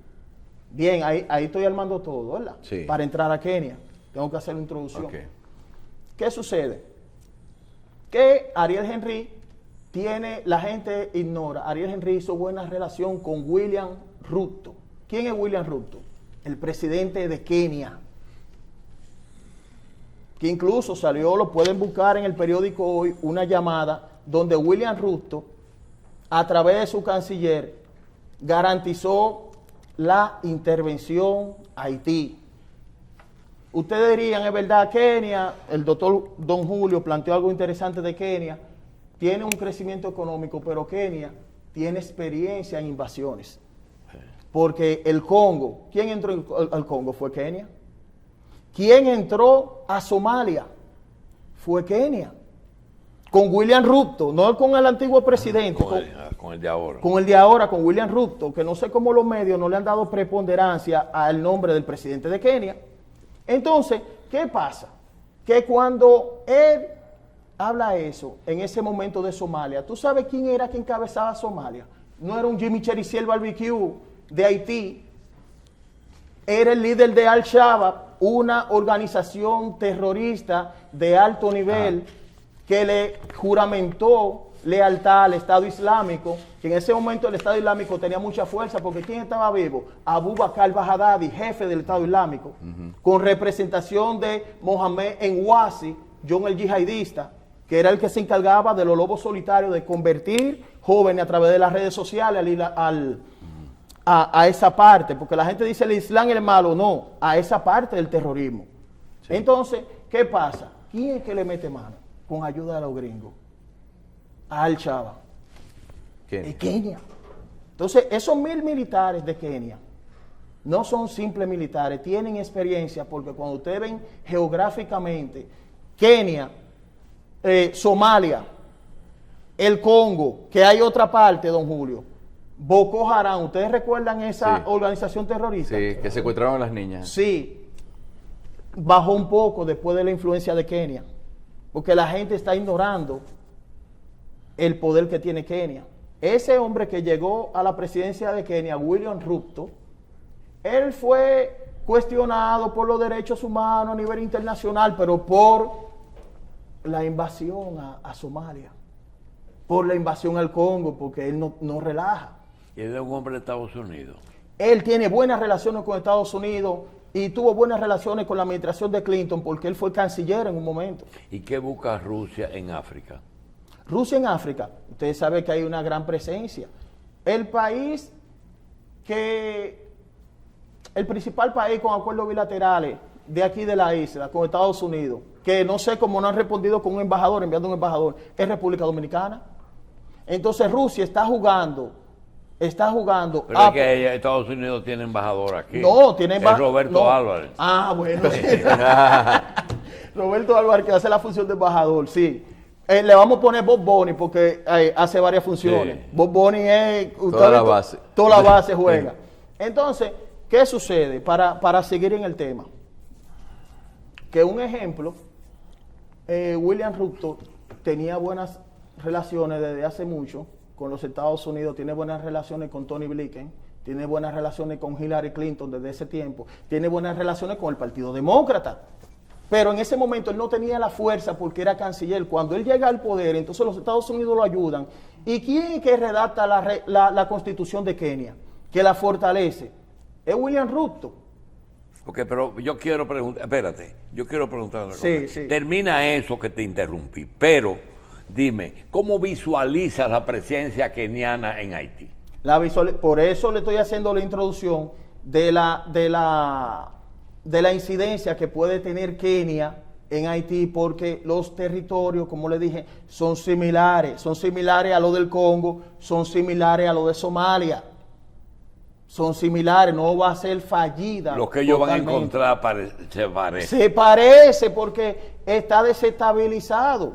Bien, ahí estoy armando todo, ¿verdad? Sí. Para entrar a Kenia. Tengo que hacer la introducción. Ok. ¿Qué sucede? Que Ariel Henry la gente ignora, Ariel Henry hizo buena relación con William Ruto. ¿Quién es William Ruto? El presidente de Kenia, que incluso salió, lo pueden buscar en el periódico Hoy, una llamada donde William Ruto, a través de su canciller, garantizó la intervención a Haití. Ustedes dirían, es verdad, Kenia, el doctor Don Julio planteó algo interesante de Kenia, tiene un crecimiento económico, pero Kenia tiene experiencia en invasiones. Porque el Congo, ¿quién entró al Congo? Fue Kenia. ¿Quién entró a Somalia? Fue Kenia. Con William Ruto, no con el antiguo presidente. Con el de ahora. Con el de ahora, con William Ruto, que no sé cómo los medios no le han dado preponderancia al nombre del presidente de Kenia. Entonces, ¿qué pasa? Que cuando él habla eso, en ese momento de Somalia, ¿tú sabes quién era que encabezaba Somalia? No era un Jimmy Chericiel Barbecue de Haití, era el líder de Al-Shabaab, una organización terrorista de alto nivel que le juramentó lealtad al Estado Islámico, que en ese momento el Estado Islámico tenía mucha fuerza, porque ¿quién estaba vivo? Abu Bakr al-Baghdadi, jefe del Estado Islámico, con representación de Mohamed Enwasi, John el yihadista, que era el que se encargaba de los lobos solitarios, de convertir jóvenes a través de las redes sociales a esa parte, porque la gente dice el Islam es el malo, no, a esa parte del terrorismo. Sí. Entonces, ¿qué pasa? ¿Quién es que le mete mano con ayuda de los gringos? A Al-Shabaab. Kenia. Entonces, esos 1000 militares de Kenia no son simples militares, tienen experiencia, porque cuando ustedes ven geográficamente Kenia, Somalia, el Congo, que hay otra parte, don Julio, Boko Haram, ¿ustedes recuerdan esa organización terrorista? Sí, que secuestraron a las niñas. Sí, bajó un poco después de la influencia de Kenia, porque la gente está ignorando el poder que tiene Kenia. Ese hombre que llegó a la presidencia de Kenia, William Ruto, él fue cuestionado por los derechos humanos a nivel internacional, pero por la invasión a Somalia. por la invasión al Congo, porque él no relaja. Y él es un hombre de Estados Unidos. Él tiene buenas relaciones con Estados Unidos y tuvo buenas relaciones con la administración de Clinton porque él fue canciller en un momento. ¿Y qué busca Rusia en África? Rusia en África, ustedes saben que hay una gran presencia. El principal país con acuerdos bilaterales de aquí de la isla, con Estados Unidos, que no sé cómo no han respondido con un embajador, enviando un embajador, es República Dominicana. Entonces Rusia está jugando. Pero es que Estados Unidos tiene embajador aquí. No, tiene embajador. Es Roberto Álvarez. Ah, bueno. Sí. Roberto Álvarez, que hace la función de embajador, sí. Le vamos a poner Bob Bunny porque hace varias funciones. Sí. Bob Bunny es... Toda la base. Toda la base juega. Entonces, ¿qué sucede? Para seguir en el tema. Que un ejemplo, William Ruto tenía buenas relaciones desde hace mucho con los Estados Unidos, tiene buenas relaciones con Tony Blinken, tiene buenas relaciones con Hillary Clinton desde ese tiempo, tiene buenas relaciones con el Partido Demócrata. Pero en ese momento él no tenía la fuerza porque era canciller. Cuando él llega al poder, entonces los Estados Unidos lo ayudan. ¿Y quién es que redacta la Constitución de Kenia? Que la fortalece. Es William Ruto. Ok, pero yo quiero preguntar, espérate, yo quiero preguntar una cosa. Sí. Termina eso que te interrumpí, pero dime, ¿cómo visualizas la presencia keniana en Haití? Por eso le estoy haciendo la introducción de la incidencia que puede tener Kenia en Haití, porque los territorios, como le dije, son similares a lo del Congo, son similares a lo de Somalia. Son similares, no va a ser fallida. Lo que ellos totalmente. van a encontrar se parece. Se parece porque está desestabilizado.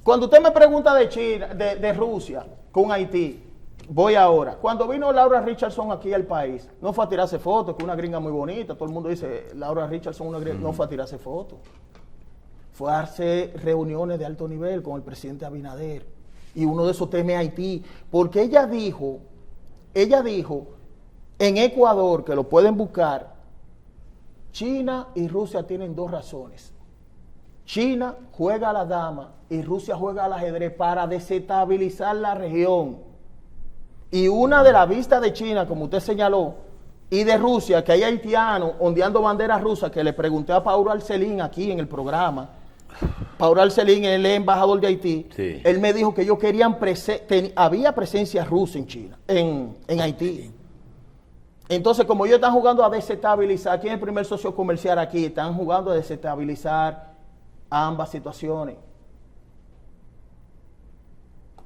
Cuando usted me pregunta de China, de Rusia con Haití, voy ahora. Cuando vino Laura Richardson aquí al país, no fue a tirarse fotos, que una gringa muy bonita, todo el mundo dice, Laura Richardson una gringa, no fue a tirarse fotos. Fue a hacer reuniones de alto nivel con el presidente Abinader. Y uno de esos temas es Haití, porque ella dijo en Ecuador, que lo pueden buscar, China y Rusia tienen dos razones. China juega a la dama y Rusia juega al ajedrez para desestabilizar la región. Y una de las vistas de China, como usted señaló, y de Rusia, que hay haitianos ondeando banderas rusas, que le pregunté a Paulo Arcelín aquí en el programa. Paulo Arcelín, él es embajador de Haití. Sí. Él me dijo que ellos querían, había presencia rusa en China, en Haití. Entonces, como ellos están jugando a desestabilizar, ¿quién es el primer socio comercial aquí? Están jugando a desestabilizar ambas situaciones.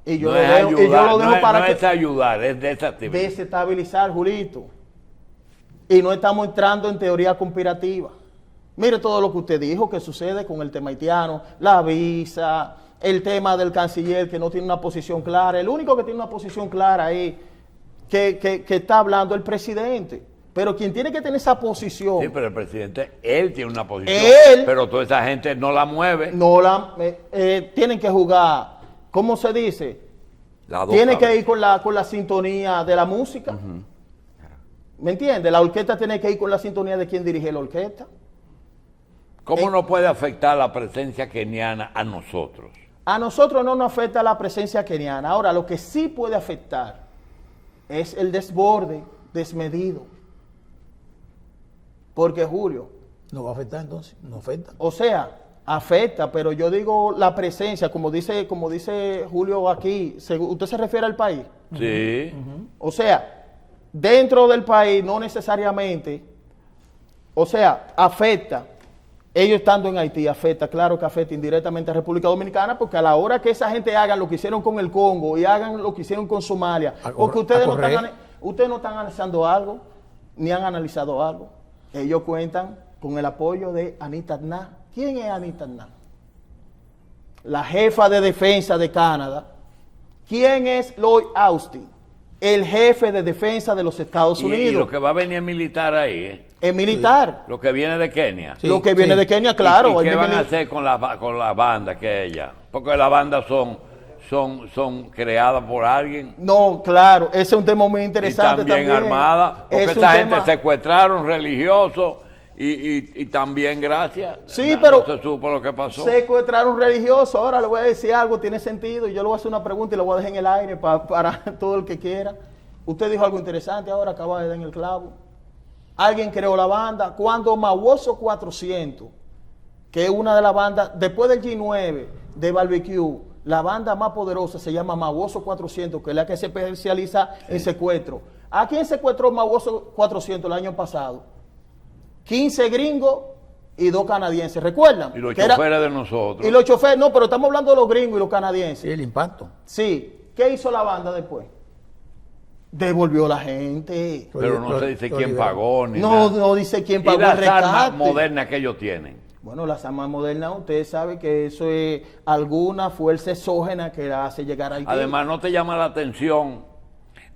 Y yo No lo es dejo, ayudar, y yo lo dejo para no que es ayudar, es desactivar. desestabilizar, Julito. Y no estamos entrando en teoría conspirativa. Mire todo lo que usted dijo que sucede con el tema haitiano, la visa, el tema del canciller que no tiene una posición clara. El único que tiene una posición clara ahí que está hablando el presidente. Pero quien tiene que tener esa posición. Sí, pero el presidente, él tiene una posición. Él. Pero toda esa gente no la mueve. Tienen que jugar, ¿cómo se dice? Tiene que ir con la sintonía de la música. ¿Me entiende? La orquesta tiene que ir con la sintonía de quien dirige la orquesta. ¿Cómo nos puede afectar la presencia keniana a nosotros? A nosotros no nos afecta la presencia keniana. Ahora, lo que sí puede afectar es el desborde desmedido. Porque, Julio... ¿No va a afectar entonces? ¿No afecta? O sea, afecta, pero yo digo la presencia, como dice Julio aquí, ¿usted se refiere al país? Sí. O sea, dentro del país no necesariamente, o sea, afecta. Ellos estando en Haití afecta, claro que afecta indirectamente a República Dominicana, porque a la hora que esa gente haga lo que hicieron con el Congo y hagan lo que hicieron con Somalia, porque ustedes no están analizando algo, ni han analizado algo. Ellos cuentan con el apoyo de Anita Adnan. ¿Quién es Anita Adnan? La jefa de defensa de Canadá. ¿Quién es Lloyd Austin? El jefe de defensa de los Estados Unidos. Y lo que va a venir militar ahí, ¿eh? Es militar. Lo que viene de Kenia. Sí, lo que viene de Kenia, claro. ¿Y qué van a hacer con la banda que ella? Porque las bandas son creadas por alguien. No, claro, ese es un tema muy Y interesante están bien también. armadas. Porque esa gente secuestraron religiosos Y también gracias. Sí, pero no se supo lo que pasó. secuestraron un religioso. Ahora le voy a decir algo, tiene sentido. Y yo le voy a hacer una pregunta y lo voy a dejar en el aire para todo el que quiera. Usted dijo algo interesante ahora, acaba de dar en el clavo. Alguien creó la banda. Cuando Mauoso 400, que es una de las bandas, después del G9 de Barbecue, la banda más poderosa se llama Mauoso 400, que es la que se especializa en secuestro. ¿A quién secuestró Mauoso 400 el año pasado? 15 gringos y 2 canadienses, ¿recuerdan? Y los Que era- choferes de nosotros. Y los choferes, no, pero estamos hablando de los gringos y los canadienses. Sí, el impacto. Sí. ¿Qué hizo la banda después? Devolvió la gente. Pero no se dice lo quién liberó. pagó ni No, nada. no dice quién Y pagó el las armas rescate. modernas que ellos tienen. Bueno, las armas modernas, usted sabe que eso es alguna fuerza exógena que la hace llegar a Haití. Además, ¿no te llama la atención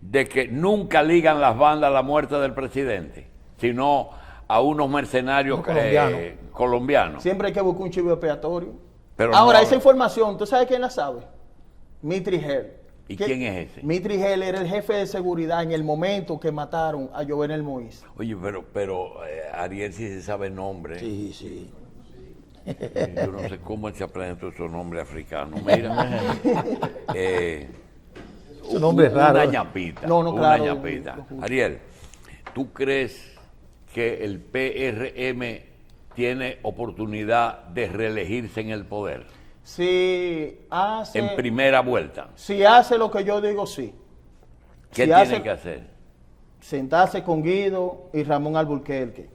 de que nunca ligan las bandas a la muerte del presidente, sino a unos mercenarios Los colombianos. colombianos? Siempre hay que buscar un chivo expiatorio. Pero Ahora, no- esa información, ¿tú sabes quién la sabe? Mitri Hell. ¿Y quién es ese? Mitri Hell era el jefe de seguridad en el momento que mataron a Jovenel Moïse. Oye, pero Ariel sí se sabe nombre. Sí, sí. Yo no sé cómo él se aprende todos esos nombres africanos. Mira, Su nombre es raro. una ñapita. No, no, una claro. ñapita. Ariel, ¿tú crees que el PRM tiene oportunidad de reelegirse en el poder Si hace, en primera vuelta? si hace lo que yo digo, sí. ¿Qué Si tiene hace- que hacer? Sentarse con Guido y Ramón Alburquerque.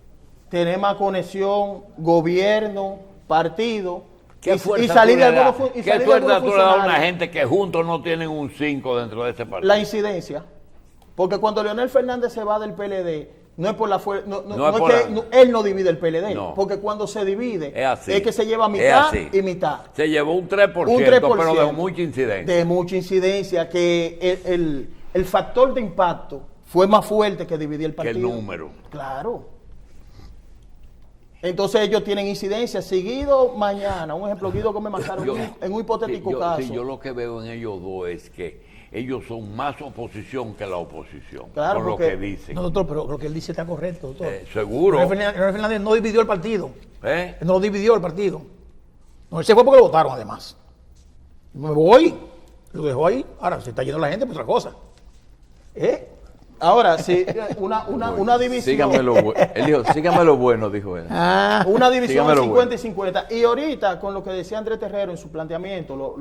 Tener más conexión, gobierno, partido. ¿Qué y fuerza salir tú de le algunos das? fu- y ¿Qué salir de algunos fuerza tú le das a una funcionarios? gente que juntos no tienen un 5 dentro de ese partido? La incidencia. Porque cuando Leonel Fernández se va del PLD, no es por la fuerza, no, No es es por que la- no- él no divide el PLD, No. porque cuando se divide Es así. que se lleva Es mitad así. y mitad. Se llevó un 3%, Un 3%, pero de mucha incidencia. de mucha incidencia, que el factor de impacto fue más fuerte que dividir el Que partido. el número. Claro. Entonces ellos tienen incidencia. Seguido mañana, un ejemplo, Guido Gómez Mazara, Yo- en un hipotético sí, caso. yo lo que veo en ellos dos es que ellos son más oposición que la oposición. Claro, por lo porque- que dicen. No, doctor, pero lo que él dice está correcto, doctor. Seguro. Leonel Fernández no dividió el partido. ¿Eh? Él no lo dividió el partido. No, él se fue porque lo votaron, además. Me voy, lo dejó ahí. Ahora se está yendo la gente por otra cosa. ¿Eh? Ahora, sí, una división. Síganme lo bueno. Él dijo, síganme lo bueno, dijo él. Ah, Una división Sígame lo 50 bueno. y 50. Y ahorita, con lo que decía Andrés Terrero en su planteamiento,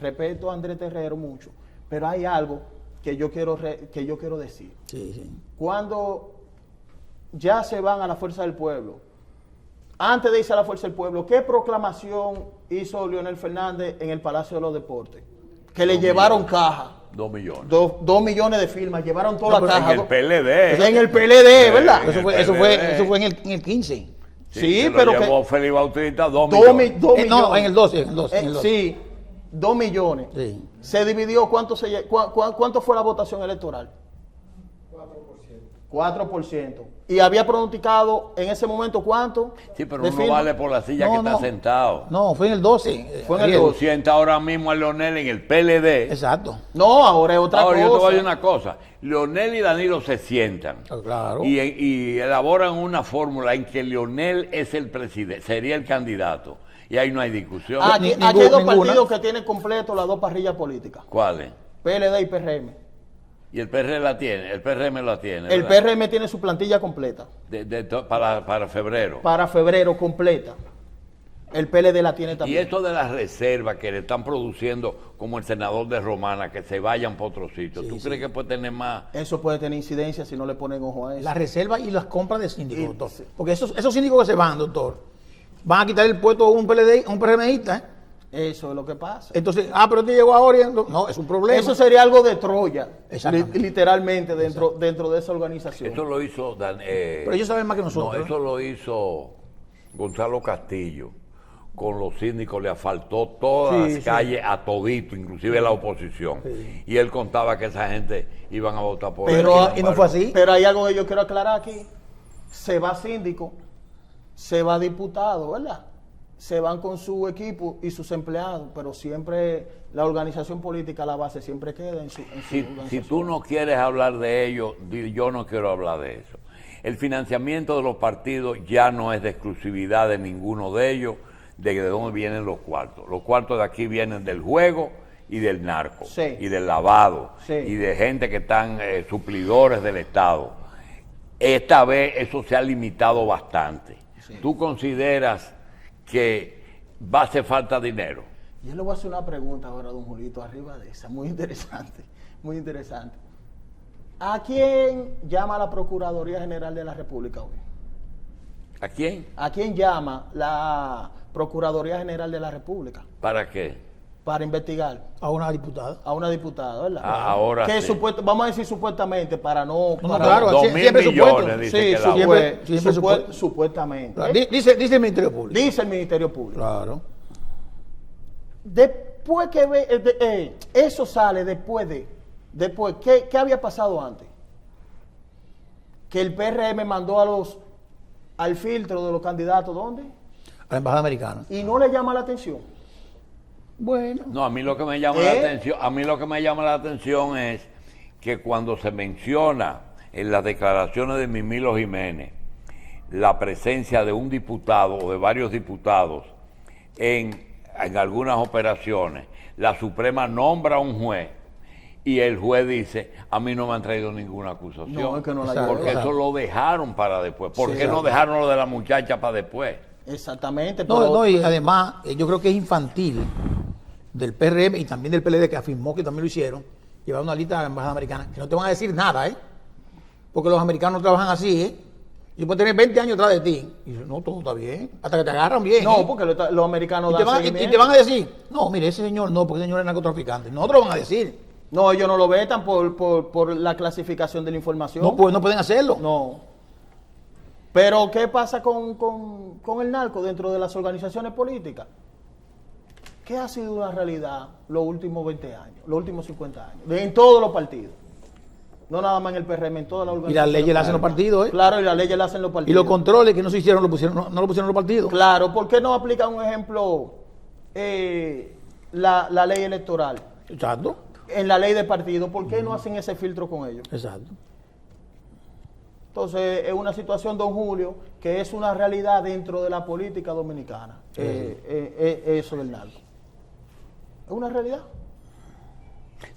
respeto a Andrés Terrero mucho, pero hay algo que yo quiero decir. sí, sí. Cuando ya se van a la Fuerza del Pueblo, antes de irse a la Fuerza del Pueblo, ¿qué proclamación hizo Leonel Fernández en el Palacio de los Deportes? Que le llevaron caja. 2 millones. 2 millones de firmas, llevaron toda No, la pero caja. En el PLD. En el PLD, ¿verdad? En Eso el fue, PLD. eso fue en el 15. Sí, se lo pero llevó que- Félix Bautista 2 2 millones. No, en el 12, en el 12. En el 12. Sí, 2 millones. Sí. Se dividió, ¿cuánto fue la votación electoral? 4%. Y había pronosticado en ese momento ¿cuánto? Sí, pero de uno firma? vale por la silla que está sentado. No, fue en el 12. Fue en el Ariel. 12. Tú sientas ahora mismo a Leonel en el PLD. Exacto. No, ahora es otra Ahora yo te voy a cosa. decir una cosa. Leonel y Danilo se sientan. Ah, claro. Y elaboran una fórmula en que Leonel es el presidente, sería el candidato. Y ahí no hay discusión. Aquí, Ni- aquí hay dos ninguna. partidos que tienen completo las dos parrillas políticas. ¿Cuáles? PLD y PRM. Y el PRM la tiene, el PRM la tiene. El ¿verdad? PRM tiene su plantilla completa. Para febrero. Para febrero completa. El PLD la tiene Y también. esto de las reservas que le están produciendo, como el senador de Romana, que se vayan por otro sitio, ¿tú crees que puede tener más? Eso puede tener incidencia si no le ponen ojo a eso. Las reservas y las compras de síndicos, Y- doctor. Porque esos síndicos que se van, doctor, van a quitar el puesto a un PLD, a un PRMista, ¿eh? Eso es lo que pasa. Entonces, pero este llegó ahora. No, es un problema. Eso sería algo de Troya, Exactamente. literalmente, dentro de esa organización. Eso lo hizo Pero ellos saben más que no, nosotros. eso lo hizo Gonzalo Castillo. Con los síndicos le asfaltó todas Sí, las sí. calles a todito, inclusive la oposición. Y él contaba que esa gente iban a votar por él. Pero, sin y no fue así. Pero hay algo que yo quiero aclarar aquí. Se va síndico, se va diputado, ¿verdad? Se van con su equipo y sus empleados, pero siempre la organización política, la base, siempre queda en su Si organización. tú no quieres hablar de ello, yo no quiero hablar de eso. El financiamiento de los partidos ya no es de exclusividad de ninguno de ellos, de dónde vienen los cuartos. Los cuartos de aquí vienen del juego y del narco, Sí. y del lavado, Sí. y de gente que están suplidores del Estado. Esta vez eso se ha limitado bastante. Sí. ¿Tú consideras que va a hacer falta dinero? Yo le voy a hacer una pregunta ahora, don Julito, arriba de esa, muy interesante, muy interesante. ¿A quién llama la Procuraduría General de la República hoy? ¿A quién? ¿A quién llama la Procuraduría General de la República ¿Para qué? para investigar A una diputada. a una diputada, ¿verdad? Ahora que sí. vamos a decir supuestamente para no... No, para- claro, 2.000 siempre millones, supuesto. dice Sí, que la siempre supuestamente. Claro, dice el Ministerio Público. Dice el Ministerio Público. Claro. Después que eso sale después, ¿qué había pasado antes? Que el PRM mandó al filtro de los candidatos, ¿dónde? A la Embajada Americana. Y no le llama la atención. Bueno. No, a mí lo que me llama la atención, es que cuando se menciona en las declaraciones de Mimilo Jiménez la presencia de un diputado o de varios diputados en algunas operaciones, la Suprema nombra a un juez y el juez dice, a mí no me han traído ninguna acusación. No, es que no la Exacto, porque eso lo dejaron para después. ¿Por Sí, qué no exacto. dejaron lo de la muchacha para después? Exactamente. No, pero- no, y además, yo creo que es infantil del PRM y también del PLD, que afirmó que también lo hicieron, llevar una lista a la Embajada Americana, que no te van a decir nada, ¿eh? Porque los americanos trabajan así, ¿eh? Yo puedo tener 20 años atrás de ti. Y dice, no, todo está bien. Hasta que te agarran bien. No, ¿eh? porque los americanos y te, dan van, y seguimiento. te van a decir, no, mire, ese señor no, porque ese señor es narcotraficante. No te lo van a decir. No, ellos no lo vetan por la clasificación de la información. No, pues no pueden hacerlo. No. Pero, ¿qué pasa con el narco dentro de las organizaciones políticas? ¿Qué ha sido una realidad los últimos 20 años, los últimos 50 años? En todos los partidos. No nada más en el PRM, en todas las Y organizaciones. las leyes las hacen los partidos, ¿eh? Claro, y las leyes las hacen los Y partidos. los controles que no se hicieron, no lo pusieron los partidos. Claro, ¿por qué no aplican un ejemplo la ley electoral? Exacto, En la ley de partido, ¿por qué no hacen ese filtro con ellos? exacto. Entonces, es una situación, don Julio, que es una realidad dentro de la política dominicana. Eso del narco. Es una realidad.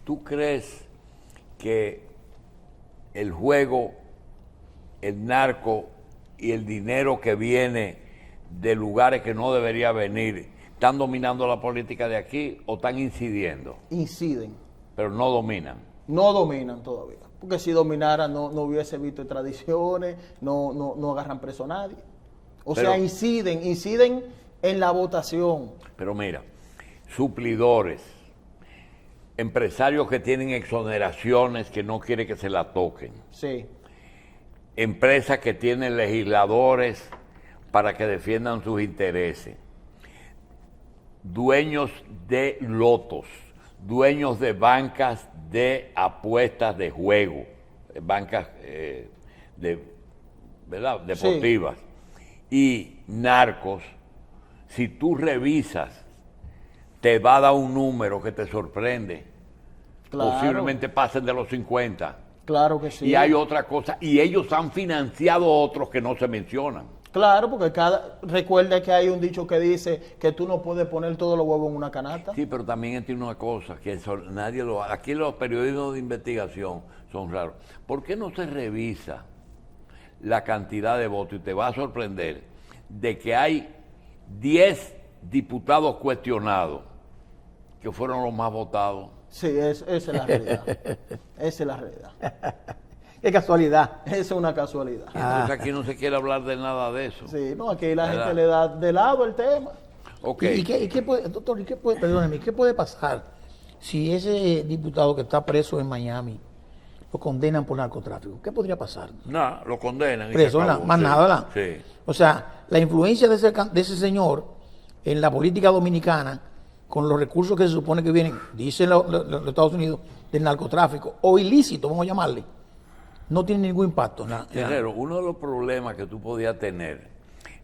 ¿Tú crees que el juego, el narco y el dinero que viene de lugares que no debería venir están dominando la política de aquí o están incidiendo, Inciden. pero no dominan? No dominan todavía. Porque si dominaran no hubiese visto extradiciones, no agarran preso a nadie. O Pero- sea, inciden en la votación. Pero mira, suplidores, empresarios que tienen exoneraciones que no quiere que se la toquen, Sí. empresas que tienen legisladores para que defiendan sus intereses, dueños de lotos, dueños de bancas de apuestas de juego, bancas ¿verdad? Deportivas, y narcos. Si tú revisas, te va a dar un número que te sorprende. Claro. Posiblemente pasen de los 50. Claro que sí. Y hay otra cosa, y ellos han financiado otros que no se mencionan. Claro, porque recuerda que hay un dicho que dice que tú no puedes poner todos los huevos en una canasta. Sí, pero también tiene una cosa, que nadie lo hace. Aquí los periodistas de investigación son raros. ¿Por qué no se revisa la cantidad de votos? Y te va a sorprender de que hay 10 diputados cuestionados que fueron los más votados. Sí, esa es la realidad. Esa es la realidad. Qué casualidad. Esa es una casualidad. Y entonces aquí no se quiere hablar de nada de eso. Sí, no, aquí la ¿Verdad? gente le da de lado el tema. Ok. ¿Y qué puede, doctor, perdóneme, qué puede pasar si ese diputado que está preso en Miami lo condenan por narcotráfico? ¿Qué podría pasar? No, lo condenan. y se Preso, acabó. más Sí, nada, ¿verdad? Sí. O sea, la influencia de ese señor en la política dominicana, con los recursos que se supone que vienen, dicen los Estados Unidos, del narcotráfico, o ilícito, vamos a llamarle, no tiene ningún impacto. Guerrero, uno de los problemas que tú podías tener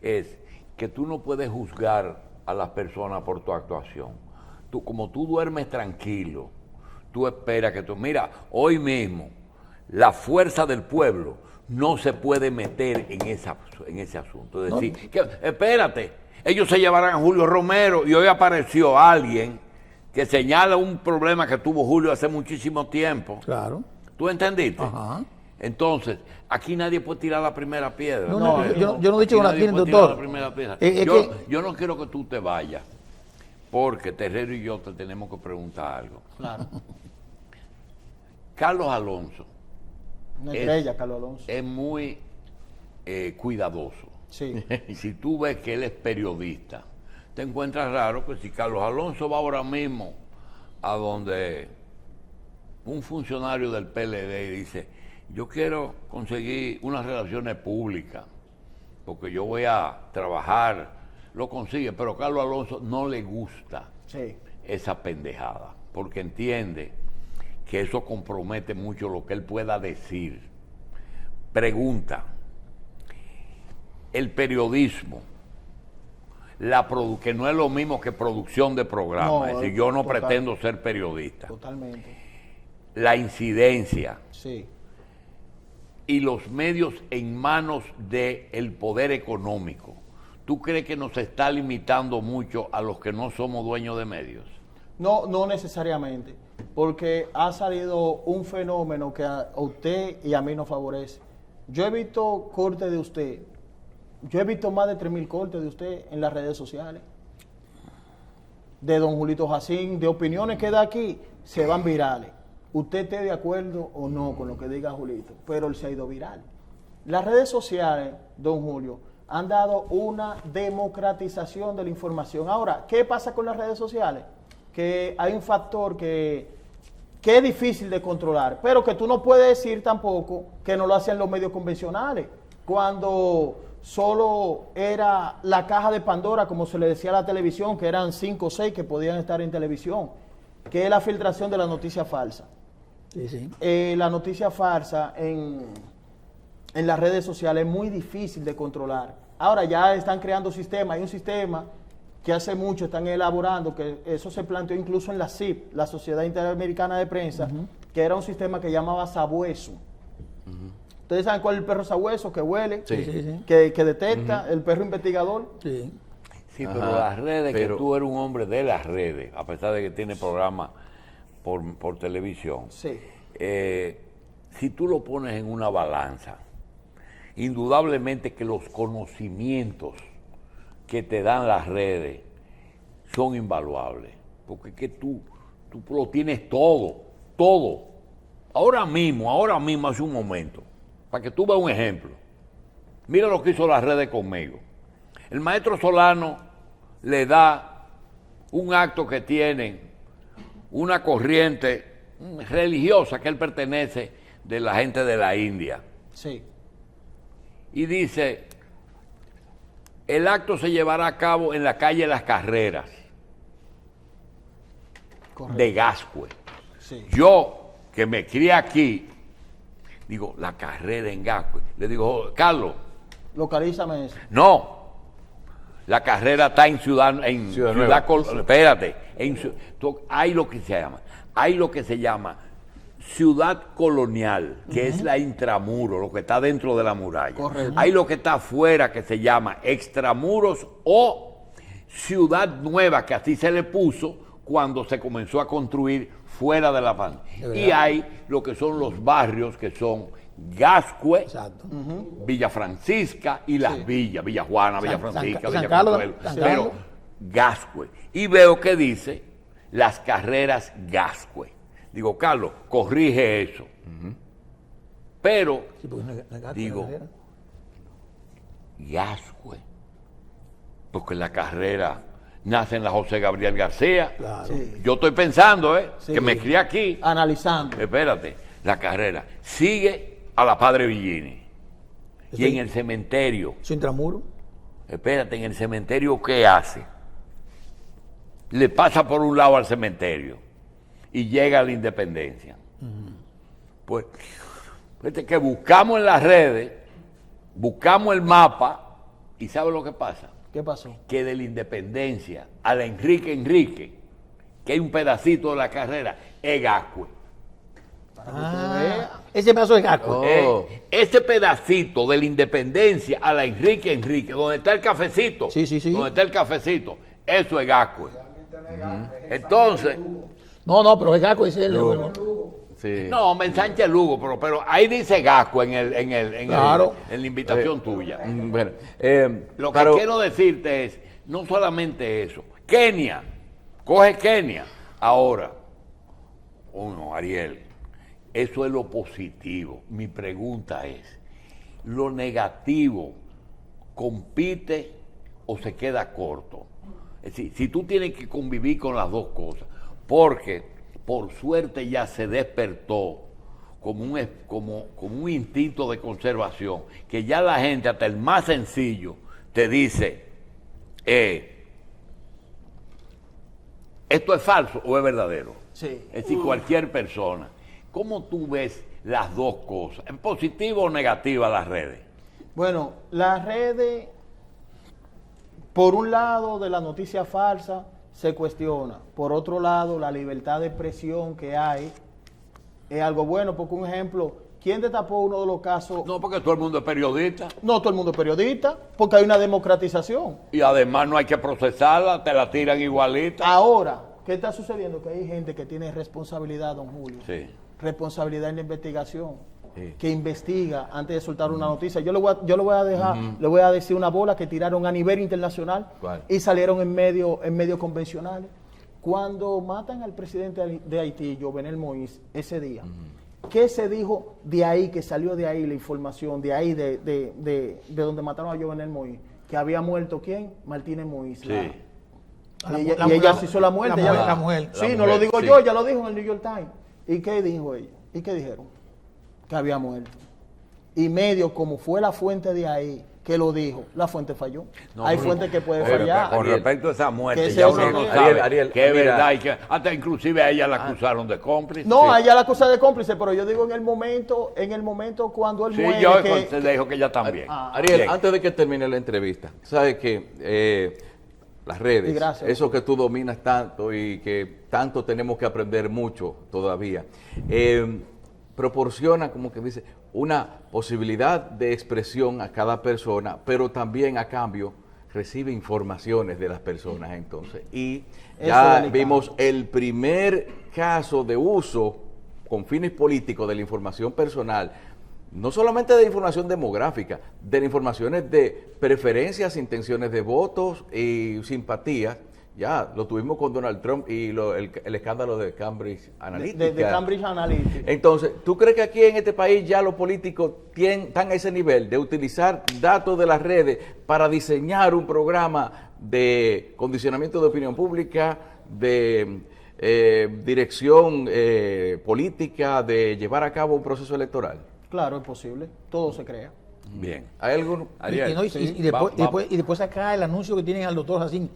es que tú no puedes juzgar a las personas por tu actuación. Como tú duermes tranquilo, tú esperas que tú... Mira, hoy mismo, la fuerza del pueblo no se puede meter en ese asunto. Es decir, que, espérate, ellos se llevarán a Julio Romero y hoy apareció alguien que señala un problema que tuvo Julio hace muchísimo tiempo. Claro. ¿Tú entendiste? Ajá. Entonces, aquí nadie puede tirar la primera piedra. No, yo no he dicho que la tiren, nadie puede tirar doctor. la primera piedra. Es Yo no quiero que tú te vayas, porque Terrero y yo te tenemos que preguntar algo. Claro. Carlos Alonso Una estrella, Carlos Alonso. es muy cuidadoso. Sí. Y si tú ves que él es periodista, te encuentras raro que si Carlos Alonso va ahora mismo a donde un funcionario del PLD y dice, yo quiero conseguir unas relaciones públicas, porque yo voy a trabajar, lo consigue, pero a Carlos Alonso no le gusta Sí. esa pendejada, porque entiende que eso compromete mucho lo que él pueda decir. Pregunta, el periodismo, que no es lo mismo que producción de programas, No, es decir, yo no total. pretendo ser periodista, Totalmente. la incidencia Sí. y los medios en manos del poder económico, ¿tú crees que nos está limitando mucho a los que no somos dueños de medios? No, no necesariamente, porque ha salido un fenómeno que a usted y a mí nos favorece. Yo he visto cortes de usted, yo he visto más de 3.000 cortes de usted en las redes sociales, de don Julito Jacín, de opiniones que da aquí, se van virales. Usted esté de acuerdo o no con lo que diga Julito, pero él se ha ido viral. Las redes sociales, don Julio, han dado una democratización de la información. Ahora, ¿qué pasa con las redes sociales? Que hay un factor que es difícil de controlar, pero que tú no puedes decir tampoco que no lo hacen los medios convencionales, cuando solo era la caja de Pandora, como se le decía a la televisión, que eran 5 o 6 que podían estar en televisión, que es la filtración de la noticia falsa. Sí, sí. La noticia falsa en las redes sociales es muy difícil de controlar. Ahora ya están creando sistemas, hay un sistema que hace mucho están elaborando, que eso se planteó incluso en la CIP, la Sociedad Interamericana de Prensa, que era un sistema que llamaba sabueso. ¿Ustedes saben cuál es el perro sabueso? Que huele, Sí, sí, sí. que detecta, el perro investigador. Sí. Sí, Ajá, pero las redes, pero- que tú eres un hombre de las redes, a pesar de que tiene programas por televisión, Sí. si tú lo pones en una balanza, indudablemente que los conocimientos que te dan las redes son invaluables, porque es que tú lo tienes todo. Ahora mismo, hace un momento, para que tú veas un ejemplo, mira lo que hizo las redes conmigo. El maestro Solano le da un acto que tienen una corriente religiosa que él pertenece de la gente de la India. Sí. Y dice, el acto se llevará a cabo en la calle Las Carreras Correcto. de Gascue. Sí. Yo, que me crié aquí, digo, la carrera en Gascue. Le digo, Carlos, Localízame eso. no, la carrera está en Ciudad Nueva. Espérate, hay lo que se llama Ciudad Colonial, que es la intramuro, lo que está dentro de la muralla. Correcto. Hay lo que está afuera, que se llama extramuros o Ciudad Nueva, que así se le puso cuando se comenzó a construir fuera de la pan. Y hay lo que son los barrios, que son Gascue, Exacto. Villa Francisca y las villas, Villa Juana, Villa Francisca, San Villa Carlos, Consuelo, San pero Carlos. Gascue. Y veo que dice Las Carreras Gascue. Digo, Carlos, corrige eso. Pero, Sí, porque no es gato, digo, carrera. Gascue. Porque la carrera nace en la José Gabriel García. Claro. Sí. Yo estoy pensando, Sí. que me crié aquí. Analizando. Espérate, la carrera sigue a la Padre Villini. Y Sí. en el cementerio, Su intramuro. espérate, en el cementerio, ¿qué hace? Le pasa por un lado al cementerio y llega a la Independencia. Pues, fíjate que buscamos en las redes, buscamos el mapa y ¿sabe lo que pasa? ¿Qué pasó? Que de la Independencia a la Enrique, que hay un pedacito de la carrera, es Gascue. Ese pedazo de casco. Oh. Ese pedacito de la Independencia a la Enrique, donde está el cafecito, Sí. donde está el cafecito, eso es Gascue. Entonces, No, pero el casco ese es el... Sí. no, me ensancha Lugo, pero ahí dice Gascue Claro. en la invitación tuya. Bueno, Lo que pero- quiero decirte es, no solamente eso, Kenia, coge Kenia. Ahora, Ariel, eso es lo positivo. Mi pregunta es, ¿lo negativo compite o se queda corto? Es decir, si tú tienes que convivir con las dos cosas, porque por suerte ya se despertó como un instinto de conservación, que ya la gente, hasta el más sencillo, te dice, ¿esto es falso o es verdadero? Sí. Es decir, cualquier persona. ¿Cómo tú ves las dos cosas? ¿En positivo o negativa las redes? Bueno, las redes, por un lado, de la noticia falsa se cuestiona. Por otro lado, la libertad de expresión que hay es algo bueno. Porque, un ejemplo, ¿quién destapó uno de los casos? No, porque todo el mundo es periodista. No todo el mundo es periodista, porque hay una democratización. Y además no hay que procesarla, te la tiran igualita. Ahora, ¿qué está sucediendo? Que hay gente que tiene responsabilidad, don Julio. Sí. Responsabilidad en la investigación, Sí. que investiga antes de soltar una noticia. Yo le voy a dejar, le voy a decir una bola que tiraron a nivel internacional. ¿Cuál? Y salieron en medios convencionales. Cuando matan al presidente de Haití, Jovenel Moïse, ese día, ¿qué se dijo de ahí, que salió de ahí la información, de ahí, de donde mataron a Jovenel Moïse? Que había muerto, ¿quién? Martínez Moïse. Sí. Y ella se hizo la muerte. La ella- mujer. Sí, La no lo mujer, digo sí. yo, ella lo dijo en el New York Times. ¿Y qué dijo ella? ¿Y qué dijeron? Que había muerto. Y medio, como fue la fuente de ahí, que lo dijo, la fuente falló. No, Hay pero- fuentes que pueden Pero, fallar. con Ariel, respecto a esa muerte, que ya ese uno es no el- sabe Ariel, que es mira. verdad y que hasta inclusive a ella la acusaron de cómplice. No, Sí. a ella la acusa de cómplice, pero yo digo en el momento cuando él Sí, muere. yo que- te dejo que ella también. Ariel, Bien. antes de que termine la entrevista, sabes que las Y redes, gracias. eso que tú dominas tanto y que tanto tenemos que aprender mucho todavía, proporciona, como que dice, una posibilidad de expresión a cada persona, pero también a cambio recibe informaciones de las personas entonces. Y Eso ya es delicado. vimos el primer caso de uso con fines políticos de la información personal, no solamente de información demográfica, de las informaciones de preferencias, intenciones de votos y simpatías. Ya lo tuvimos con Donald Trump y el escándalo de Cambridge Analytica. de Cambridge Analytica. Entonces, ¿tú crees que aquí en este país ya los políticos están a ese nivel de utilizar datos de las redes para diseñar un programa de condicionamiento de opinión pública, de dirección política, de llevar a cabo un proceso electoral? Claro, es posible. Todo se crea. Bien. ¿Hay algún? Ariel, Y después, va- y después acá el anuncio que tienen al doctor Jacín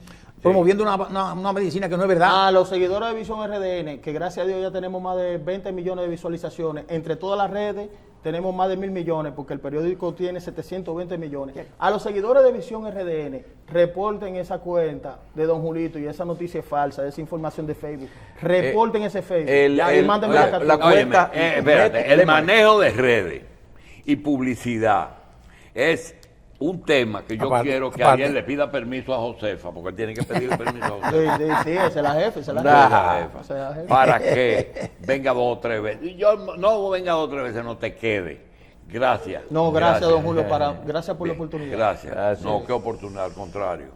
promoviendo una medicina que no es verdad. A los seguidores de Visión RDN, que gracias a Dios ya tenemos más de 20 millones de visualizaciones. Entre todas las redes tenemos más de 1.000 millones, porque el periódico tiene 720 millones. A los seguidores de Visión RDN, reporten esa cuenta de Don Julito y esa noticia es falsa, esa información de Facebook. Reporten ese Facebook. y mándenme la captura. la cuenta- espérate, el manejo de redes y publicidad es un tema que yo Aparte, quiero que aparte. Ariel le pida permiso a Josefa, porque él tiene que pedir permiso a Josefa. Sí, esa es la jefe, esa es la Nah, jefe. Esa es la jefe. para que venga 2 o 3 veces. Y yo no venga 2 o 3 veces, no te quede. Gracias. No, gracias, don Julio, gracias por la Bien, oportunidad. Gracias. Gracias. No, qué oportunidad, al contrario.